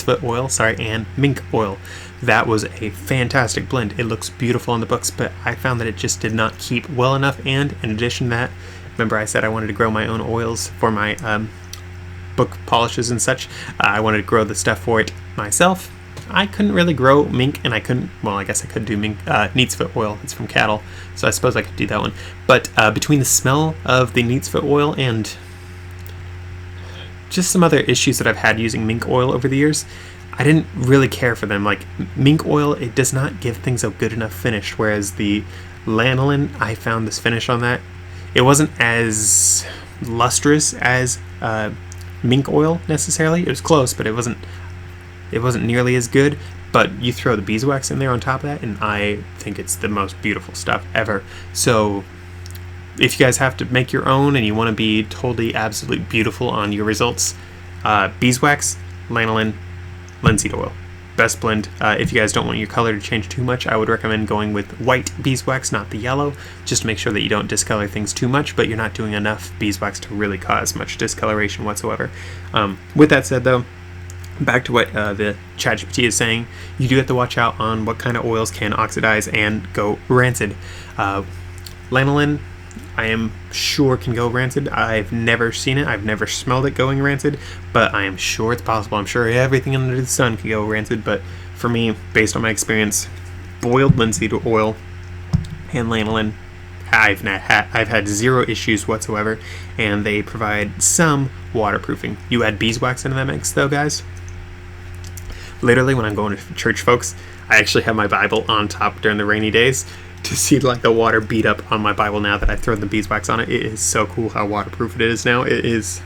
foot oil, and mink oil. That was a fantastic blend. It looks beautiful on the books, but I found that it just did not keep well enough. And in addition to that, remember I said I wanted to grow my own oils for my book polishes and such. I wanted to grow the stuff for it myself. I couldn't really grow mink, and I guess I could do mink neat's foot oil. It's from cattle, so I suppose I could do that one. But between the smell of the neat's foot oil and just some other issues that I've had using mink oil over the years. I didn't really care for them. Like mink oil, it does not give things a good enough finish, whereas the lanolin, I found this finish on that, it wasn't as lustrous as mink oil necessarily. It was close, but it wasn't nearly as good. But you throw the beeswax in there on top of that, and I think it's the most beautiful stuff ever. So if you guys have to make your own and you want to be totally absolutely beautiful on your results, beeswax, lanolin, linseed oil, best blend. If you guys don't want your color to change too much, I would recommend going with white beeswax, not the yellow, just to make sure that you don't discolor things too much, but you're not doing enough beeswax to really cause much discoloration whatsoever. With that said though, back to what the ChatGPT is saying, you do have to watch out on what kind of oils can oxidize and go rancid. Lanolin, I am sure can go rancid. I've never seen it. I've never smelled it going rancid, but I am sure it's possible. I'm sure everything under the sun can go rancid, but for me, based on my experience, boiled linseed oil and lanolin, I've had zero issues whatsoever, and they provide some waterproofing. You add beeswax into that mix though, guys. Literally, when I'm going to church, folks, I actually have my Bible on top during the rainy days to see like the water beat up on my Bible now that I've thrown the beeswax on it. It is so cool how waterproof it is now. It's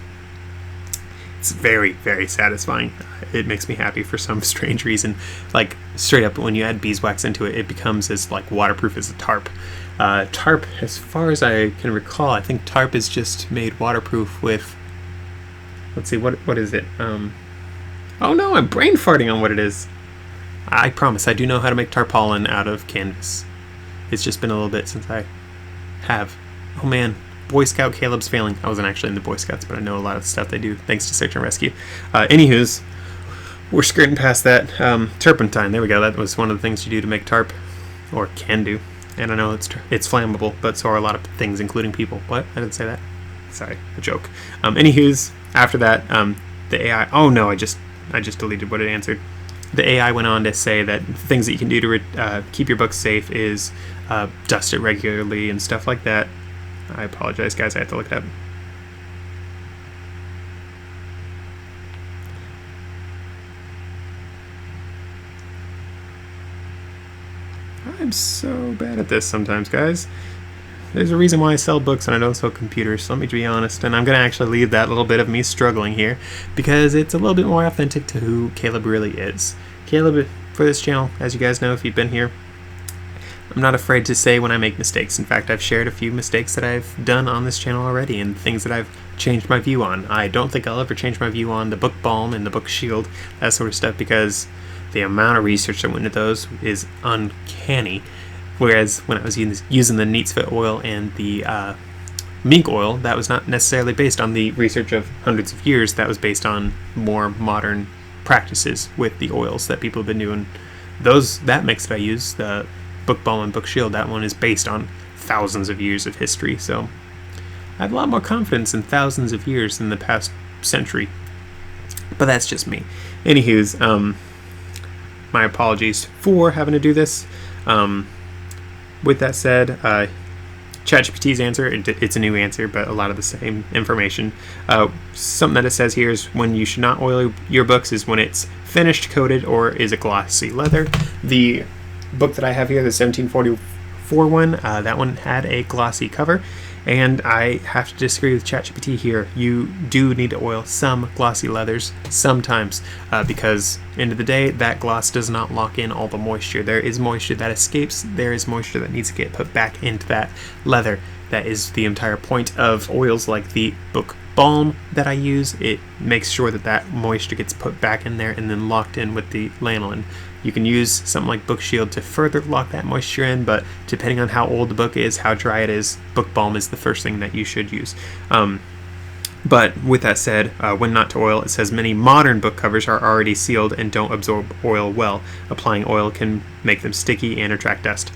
very, very satisfying. It makes me happy for some strange reason. Like straight up, when you add beeswax into it, it becomes as like waterproof as a tarp. Tarp, as far as I can recall, I think tarp is just made waterproof with, let's see, what is it? Oh no, I'm brain farting on what it is. I promise I do know how to make tarpaulin out of canvas. It's just been a little bit since I have. Oh man, Boy Scout Caleb's failing. I wasn't actually in the Boy Scouts, but I know a lot of the stuff they do thanks to search and rescue. Anywho's, we're skirting past that. Turpentine, there we go. That was one of the things you do to make tarp, or can do. And I know it's flammable, but so are a lot of things, including people. What? I didn't say that. Sorry, a joke. Anywho's, after that, the AI. Oh no, I just deleted what it answered. The AI went on to say that things that you can do to keep your books safe is dust it regularly and stuff like that. I apologize, guys. I have to look it up. I'm so bad at this sometimes, guys. There's a reason why I sell books and I don't sell computers, so let me be honest. And I'm going to actually leave that little bit of me struggling here because it's a little bit more authentic to who Caleb really is. Caleb, for this channel, as you guys know if you've been here, I'm not afraid to say when I make mistakes. In fact, I've shared a few mistakes that I've done on this channel already and things that I've changed my view on. I don't think I'll ever change my view on the book Balm and the book Shield, that sort of stuff, because the amount of research that went into those is uncanny. Whereas when I was using the Neat's Fit oil and the mink oil, that was not necessarily based on the research of hundreds of years. That was based on more modern practices with the oils that people have been doing. That mix that I use, the Book Balm and Book Shield, that one is based on thousands of years of history. So I have a lot more confidence in thousands of years than the past century. But that's just me. Anywho's, my apologies for having to do this. With that said, ChatGPT's answer, it's a new answer, but a lot of the same information. Something that it says here is when you should not oil your books is when it's finished, coated, or is a glossy leather. The book that I have here, the 1744 one, that one had a glossy cover, and I have to disagree with ChatGPT here. You do need to oil some glossy leathers sometimes, because end of the day, that gloss does not lock in all the moisture. There is moisture that escapes. There is moisture that needs to get put back into that leather. That is the entire point of oils like the Book Balm that I use. It makes sure that that moisture gets put back in there and then locked in with the lanolin. You can use something like Book Shield to further lock that moisture in, but depending on how old the book is, how dry it is, Book Balm is the first thing that you should use. But with that said, when not to oil, it says many modern book covers are already sealed and don't absorb oil well. Applying oil can make them sticky and attract dust.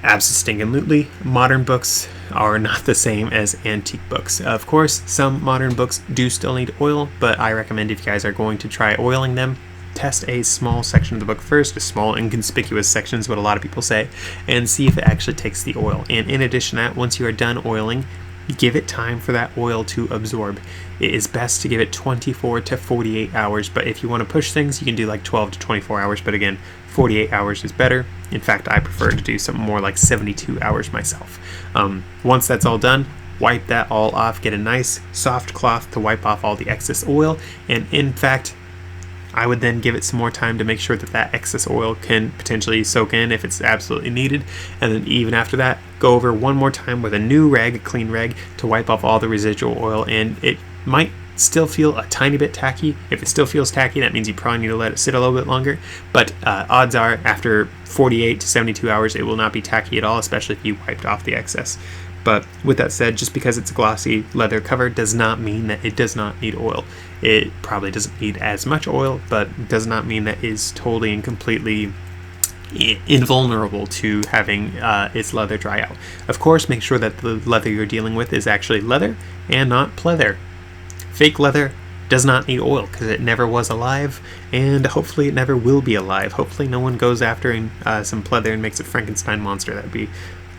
Absolutely, modern books are not the same as antique books. Of course, some modern books do still need oil, but I recommend if you guys are going to try oiling them, test a small section of the book first, a small inconspicuous section is what a lot of people say, and see if it actually takes the oil. And in addition to that, once you are done oiling, give it time for that oil to absorb. It is best to give it 24 to 48 hours, but if you want to push things, you can do like 12 to 24 hours, but again, 48 hours is better. In fact, I prefer to do something more like 72 hours myself. Once that's all done, wipe that all off, get a nice soft cloth to wipe off all the excess oil, and in fact, I would then give it some more time to make sure that that excess oil can potentially soak in if it's absolutely needed. And then even after that, go over one more time with a new rag, a clean rag, to wipe off all the residual oil. And it might still feel a tiny bit tacky. If it still feels tacky, that means you probably need to let it sit a little bit longer. But odds are, after 48 to 72 hours, it will not be tacky at all, especially if you wiped off the excess. But with that said, just because it's a glossy leather cover does not mean that it does not need oil. It probably doesn't need as much oil, but does not mean that it's totally and completely invulnerable to having its leather dry out. Of course, make sure that the leather you're dealing with is actually leather and not pleather. Fake leather does not need oil because it never was alive, and hopefully it never will be alive. Hopefully no one goes after some pleather and makes a Frankenstein monster. That'd be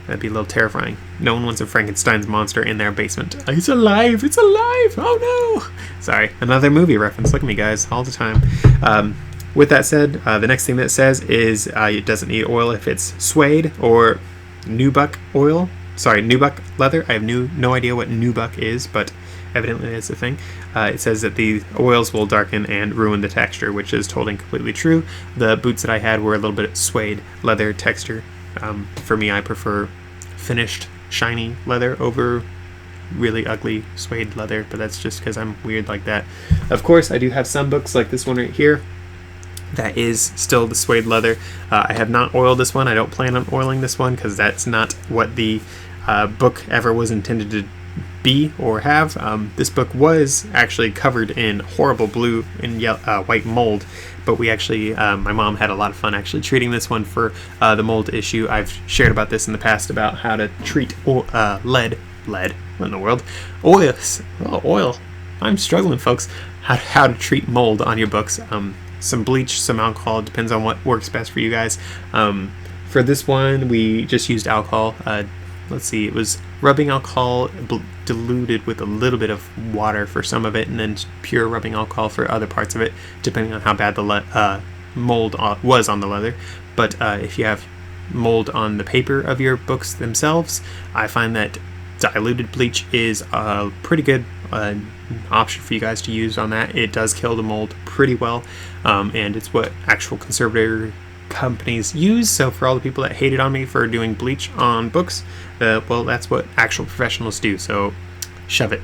a little terrifying. No one wants a Frankenstein's monster in their basement. It's alive! It's alive! Oh no! Sorry, another movie reference. Look at me, guys, all the time. With that said, the next thing that it says is it doesn't need oil if it's suede or nubuck oil. Sorry, nubuck leather. I have no idea what nubuck is, but evidently it's a thing. It says that the oils will darken and ruin the texture, which is totally and completely true. The boots that I had were a little bit suede leather texture. For me, I prefer finished shiny leather over really ugly suede leather, but that's just because I'm weird like that. Of course, I do have some books like this one right here that is still the suede leather. I have not oiled this one. I don't plan on oiling this one because that's not what the book ever was intended to be or have. This book was actually covered in horrible blue and white mold, but we actually, my mom had a lot of fun actually treating this one for the mold issue. I've shared about this in the past about how to treat lead, what in the world? Oil. I'm struggling, folks. How to treat mold on your books. Some bleach, some alcohol, depends on what works best for you guys. For this one, we just used alcohol. Let's see, it was rubbing alcohol diluted with a little bit of water for some of it, and then pure rubbing alcohol for other parts of it, depending on how bad the mold was on the leather. But if you have mold on the paper of your books themselves, I find that diluted bleach is a pretty good option for you guys to use on that. It does kill the mold pretty well, and it's what actual conservator companies use. So for all the people that hated on me for doing bleach on books, well, that's what actual professionals do. So shove it.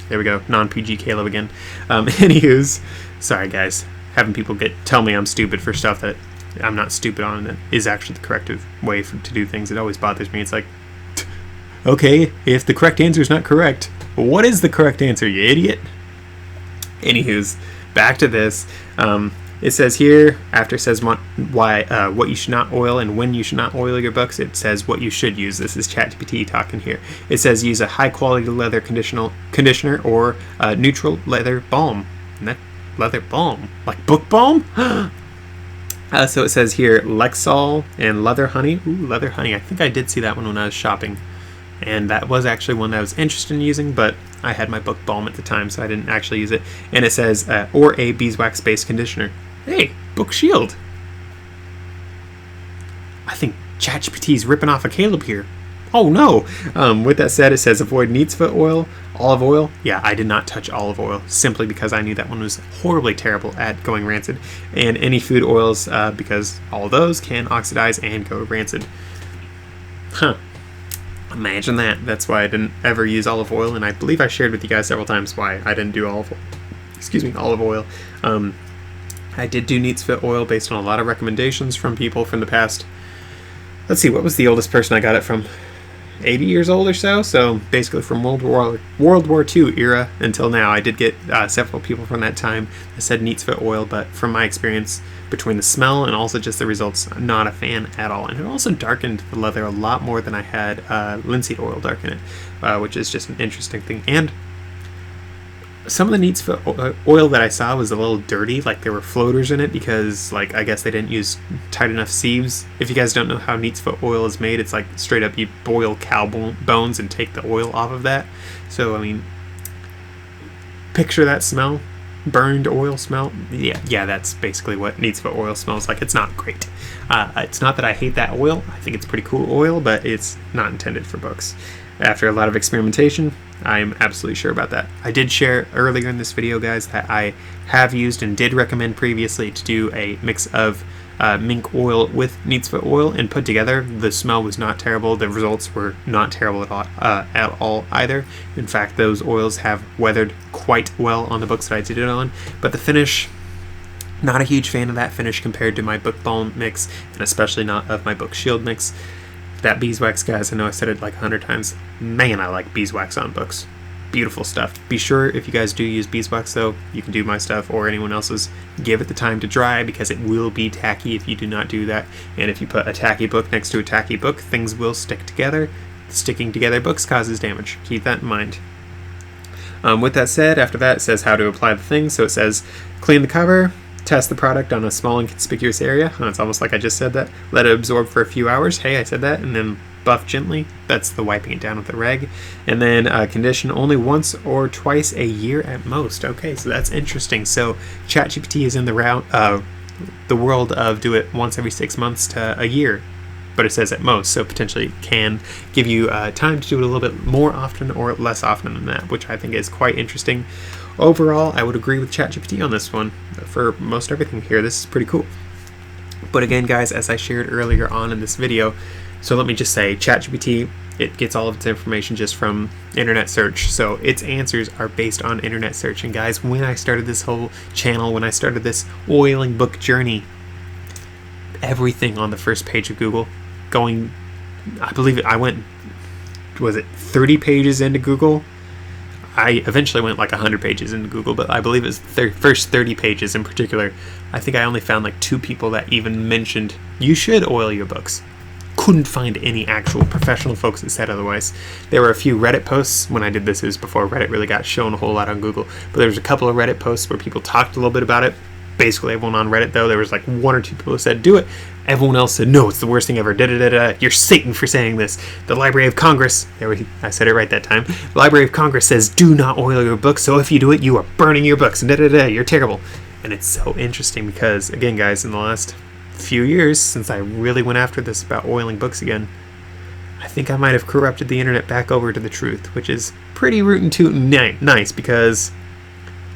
There we go. Non-PG Caleb again. Anywho's, sorry guys, having people tell me I'm stupid for stuff that I'm not stupid on that is actually the corrective way to do things. It always bothers me. It's like, okay, if the correct answer is not correct, what is the correct answer, you idiot? Anywho's, back to this. It says here, after it says what you should not oil and when you should not oil your books, it says what you should use. This is ChatGPT talking here. It says use a high-quality leather conditioner or neutral leather balm. And that leather balm, like book balm? So it says here Lexol and leather honey. Ooh, leather honey. I think I did see that one when I was shopping. And that was actually one that I was interested in using, but I had my book balm at the time, so I didn't actually use it. And it says, or a beeswax-based conditioner. Hey, Book Shield. I think ChatGPT's ripping off a Caleb here. Oh no! With that said, it says avoid neat's foot oil, olive oil. Yeah, I did not touch olive oil, simply because I knew that one was horribly terrible at going rancid. And any food oils, because all those can oxidize and go rancid. Huh. Imagine that. That's why I didn't ever use olive oil, and I believe I shared with you guys several times why I didn't do olive oil. I did do neat's foot oil based on a lot of recommendations from people from the past. Let's see, what was the oldest person I got it from? 80 years old or so? So basically from World War II era until now. I did get several people from that time that said neat's foot oil, but from my experience, between the smell and also just the results, I'm not a fan at all. And it also darkened the leather a lot more than I had linseed oil darken it, which is just an interesting thing. And some of the neat oil that I saw was a little dirty, like there were floaters in it because, like, I guess they didn't use tight enough sieves. If you guys don't know how neat's foot oil is made, it's like straight up you boil cow bones and take the oil off of that. So, I mean, picture that smell. Burned oil smell. Yeah, that's basically what neat's foot oil smells like. It's not great. It's not that I hate that oil. I think it's pretty cool oil, but it's not intended for books. After a lot of experimentation, I'm absolutely sure about that. I did share earlier in this video, guys, that I have used and did recommend previously to do a mix of mink oil with neat's foot oil and put together. The smell was not terrible. The results were not terrible at all either. In fact, those oils have weathered quite well on the books that I did it on. But the finish, not a huge fan of that finish compared to my book balm mix, and especially not of my book shield mix. That beeswax, guys, I know I said it like 100 times. Man, I like beeswax on books. Beautiful stuff. Be sure, if you guys do use beeswax, though, you can do my stuff or anyone else's. Give it the time to dry because it will be tacky if you do not do that. And if you put a tacky book next to a tacky book, things will stick together. Sticking together books causes damage. Keep that in mind. With that said, after that, it says how to apply the thing. So it says clean the cover. Test the product on a small inconspicuous area. It's almost like I just said that. Let it absorb for a few hours. Hey, I said that. And then buff gently. That's the wiping it down with a rag. And then condition only once or twice a year at most. Okay, so that's interesting. So ChatGPT is in the world of do it once every 6 months to a year. But it says at most, so potentially it can give you time to do it a little bit more often or less often than that, which I think is quite interesting. Overall, I would agree with ChatGPT on this one. For most everything here, this is pretty cool. But again, guys, as I shared earlier on in this video, so let me just say, ChatGPT, it gets all of its information just from internet search. So its answers are based on internet search. And guys, when I started this whole channel, when I started this oiling book journey, everything on the first page of Google, I believe I went, was it 30 pages into Google? I eventually went like 100 pages into Google, but I believe it was the first 30 pages in particular. I think I only found like 2 people that even mentioned you should oil your books. Couldn't find any actual professional folks that said otherwise. There were a few Reddit posts. When I did this, it was before Reddit really got shown a whole lot on Google, but there was a couple of Reddit posts where people talked a little bit about it. Basically everyone on Reddit, though, there was like 1 or 2 people who said do it. Everyone else said no, it's the worst thing ever. You're Satan for saying this. The Library of Congress, I said it right that time. The Library of Congress says do not oil your books, so if you do it, you are burning your books. You're terrible. And it's so interesting because, again, guys, in the last few years since I really went after this about oiling books again, I think I might have corrupted the internet back over to the truth, which is pretty rootin' tootin' nice because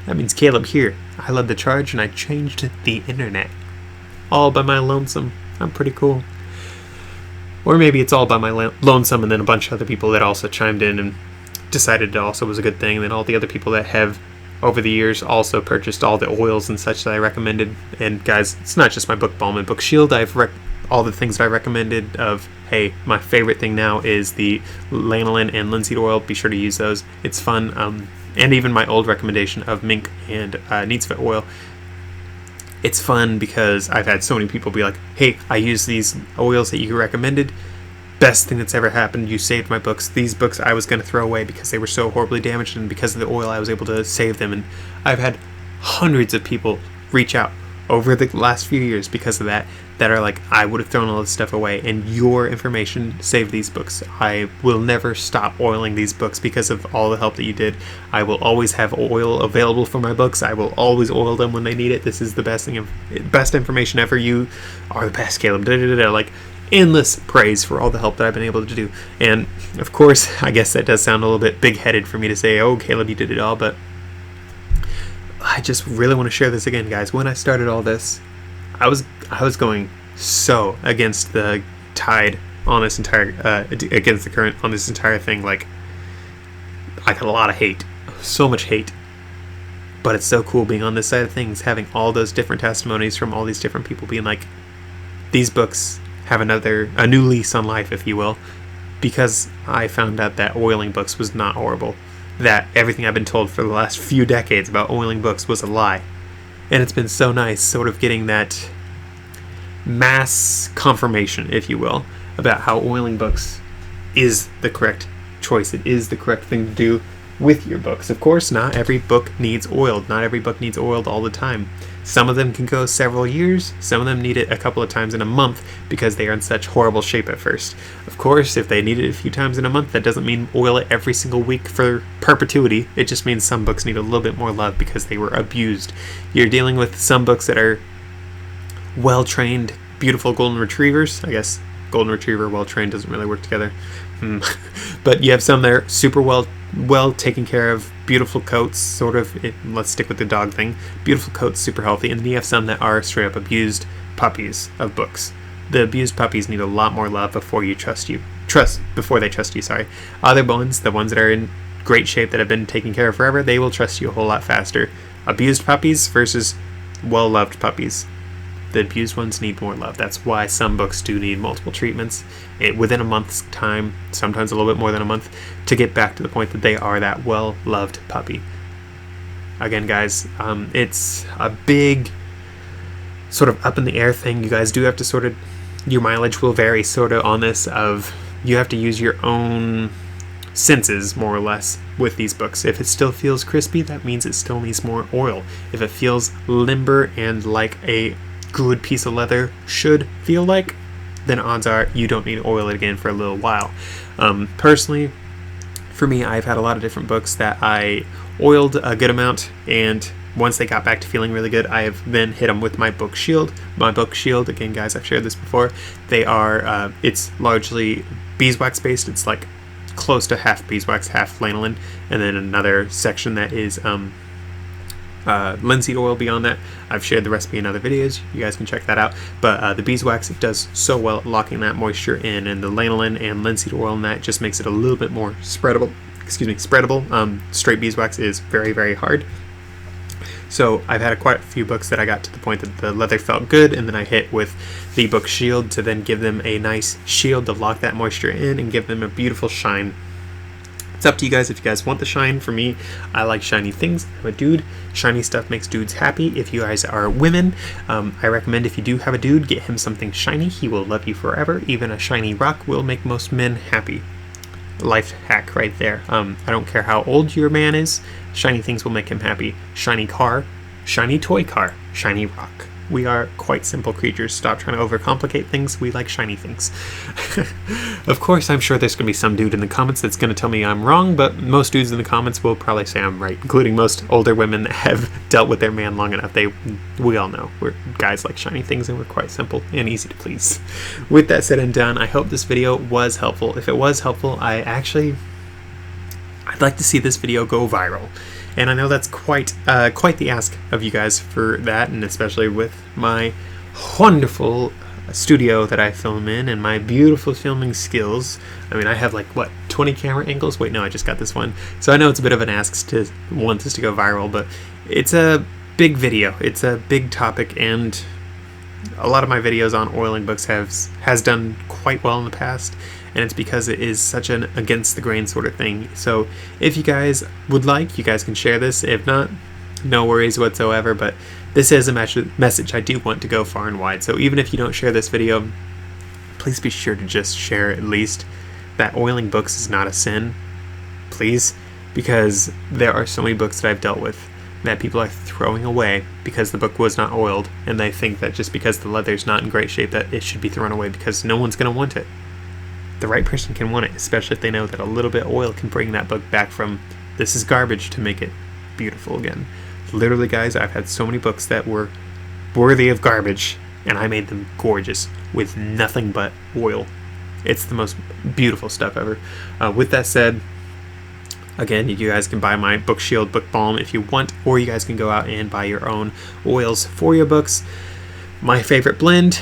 that means Caleb here. I led the charge and I changed the internet. All by my lonesome. I'm pretty cool. Or maybe it's all by my lonesome and then a bunch of other people that also chimed in and decided it also was a good thing. And then all the other people that have, over the years, also purchased all the oils and such that I recommended. And guys, it's not just my book balm and book shield. All the things that I recommended of, hey, my favorite thing now is the lanolin and linseed oil. Be sure to use those. It's fun. And even my old recommendation of mink and neat's foot oil. It's fun because I've had so many people be like, hey, I use these oils that you recommended. Best thing that's ever happened. You saved my books. These books I was going to throw away because they were so horribly damaged, and because of the oil I was able to save them. And I've had hundreds of people reach out over the last few years because of that are like, I would have thrown all this stuff away and your information saved these books. I will never stop oiling these books because of all the help that you did. I will always have oil available for my books. I will always oil them when they need it. This is the best information ever. You are the best, Caleb. Like, endless praise for all the help that I've been able to do. And of course, I guess that does sound a little bit big-headed for me to say, oh, Caleb, you did it all, but I just really want to share this again, guys. When I started all this, I was going so against the tide on this entire against the current on this entire thing. Like, I got a lot of hate, so much hate. But it's so cool being on this side of things, having all those different testimonies from all these different people being like, these books have a new lease on life, if you will, because I found out that oiling books was not horrible. That everything I've been told for the last few decades about oiling books was a lie. And it's been so nice sort of getting that mass confirmation, if you will, about how oiling books is the correct choice. It is the correct thing to do. with your books. Of course, not every book needs oiled. Not every book needs oiled all the time. Some of them can go several years. Some of them need it a couple of times in a month because they are in such horrible shape at first. Of course, if they need it a few times in a month, that doesn't mean oil it every single week for perpetuity. It just means some books need a little bit more love because they were abused. You're dealing with some books that are well-trained, beautiful golden retrievers. I guess golden retriever, well-trained doesn't really work together. But you have some that are super well taken care of, beautiful coats, sort of. Let's stick with the dog thing. Beautiful coats, super healthy. And then you have some that are straight up abused puppies of books. The abused puppies need a lot more love before they trust you. Sorry. Other ones, the ones that are in great shape that have been taken care of forever, they will trust you a whole lot faster. Abused puppies versus well-loved puppies. The abused ones need more love. That's why some books do need multiple treatments within a month's time, sometimes a little bit more than a month, to get back to the point that they are that well-loved puppy. Again, guys, it's a big sort of up in the air thing. You guys do have to your mileage will vary sort of on this of, you have to use your own senses more or less with these books. If it still feels crispy, that means it still needs more oil. If it feels limber and like a good piece of leather should feel like, then odds are you don't need to oil it again for a little while. Personally, for me, I've had a lot of different books that I oiled a good amount, and once they got back to feeling really good, I have then hit them with my book shield. My book shield, again guys, I've shared this before, they are it's largely beeswax based. It's like close to half beeswax, half lanolin, and then another section that is linseed oil beyond that. I've shared the recipe in other videos, you guys can check that out. But the beeswax, it does so well at locking that moisture in, and the lanolin and linseed oil in that just makes it a little bit more spreadable. Straight beeswax is very, very hard. So I've had quite a few books that I got to the point that the leather felt good, and then I hit with the book shield to then give them a nice shield to lock that moisture in and give them a beautiful shine. It's up to you guys if you guys want the shine. For me, I like shiny things. I'm a dude. Shiny stuff makes dudes happy. If you guys are women, I recommend if you do have a dude, get him something shiny. He will love you forever. Even a shiny rock will make most men happy. Life hack right there. I don't care how old your man is, shiny things will make him happy. Shiny car, shiny toy car, shiny rock. We are quite simple creatures. Stop trying to overcomplicate things. We like shiny things. Of course, I'm sure there's going to be some dude in the comments that's going to tell me I'm wrong, but most dudes in the comments will probably say I'm right, including most older women that have dealt with their man long enough. We all know we're guys like shiny things, and we're quite simple and easy to please. With that said and done, I hope this video was helpful. If it was helpful, I'd like to see this video go viral. And I know that's quite the ask of you guys for that, and especially with my wonderful studio that I film in and my beautiful filming skills. I mean, I have like, 20 camera angles? Wait, no, I just got this one. So I know it's a bit of an ask to want this to go viral, but it's a big video. It's a big topic, and a lot of my videos on oiling books has done quite well in the past, and it's because it is such an against the grain sort of thing. So if you guys would like, you guys can share this. If not, no worries whatsoever, but this is a message I do want to go far and wide. So even if you don't share this video, please be sure to just share at least that oiling books is not a sin, please, because there are so many books that I've dealt with that people are throwing away because the book was not oiled, and they think that just because the leather's not in great shape that it should be thrown away because no one's going to want it. The right person can want it, especially if they know that a little bit of oil can bring that book back from this is garbage to make it beautiful again. Literally, guys, I've had so many books that were worthy of garbage, and I made them gorgeous with nothing but oil. It's the most beautiful stuff ever. With that said, again, you guys can buy my book shield, book balm if you want, or you guys can go out and buy your own oils for your books. My favorite blend,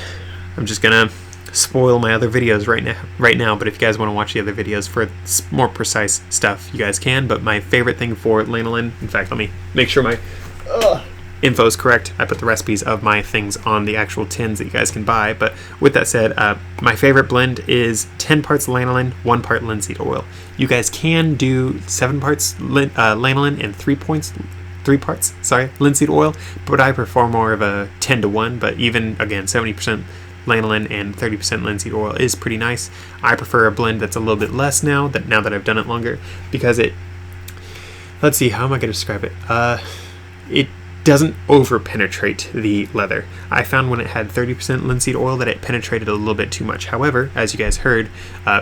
I'm just gonna spoil my other videos right now, but if you guys want to watch the other videos for more precise stuff, you guys can. But my favorite thing for lanolin, in fact, let me make sure my info is correct. I put the recipes of my things on the actual tins that you guys can buy. But with that said, my favorite blend is 10 parts lanolin, 1 part linseed oil. You guys can do 7 parts lanolin and 3 parts linseed oil, but I prefer more of a 10-to-1. But even again, 70% lanolin and 30% linseed oil is pretty nice. I prefer a blend that's a little bit less now that I've done it longer, because let's see, how am I going to describe it? It doesn't over penetrate the leather. I found when it had 30% linseed oil that it penetrated a little bit too much. However, as you guys heard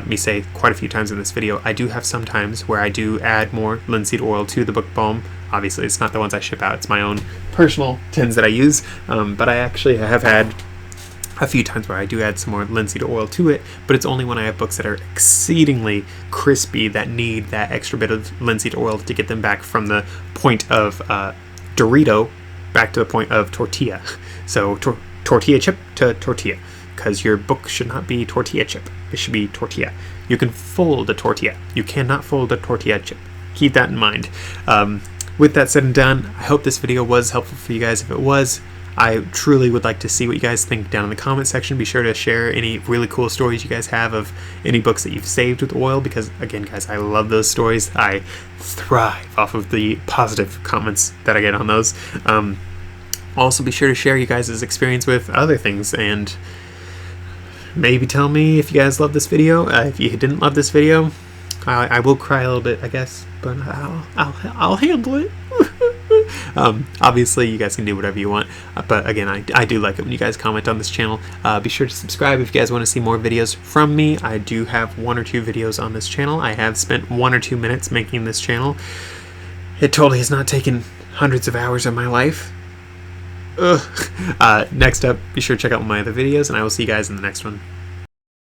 me say quite a few times in this video, I do have some times where I do add more linseed oil to the book balm. Obviously, it's not the ones I ship out, it's my own personal tins that I use, but I actually have had a few times where I do add some more linseed oil to it, but it's only when I have books that are exceedingly crispy that need that extra bit of linseed oil to get them back from the point of Dorito back to the point of tortilla. So tortilla chip to tortilla, because your book should not be tortilla chip. It should be tortilla. You can fold a tortilla. You cannot fold a tortilla chip. Keep that in mind. With that said and done, I hope this video was helpful for you guys. If it was, I truly would like to see what you guys think down in the comment section. Be sure to share any really cool stories you guys have of any books that you've saved with oil, because again guys, I love those stories. I thrive off of the positive comments that I get on those. Also be sure to share you guys' experience with other things, and maybe tell me if you guys love this video. If you didn't love this video, I will cry a little bit, I guess, but I'll handle it. Obviously you guys can do whatever you want, but again, I do like it when you guys comment on this channel. Be sure to subscribe if you guys want to see more videos from me. I do have 1 or 2 videos on this channel. I have spent 1 or 2 minutes making this channel. It totally has not taken hundreds of hours of my life. Next up, be sure to check out my other videos, and I will see you guys in the next one.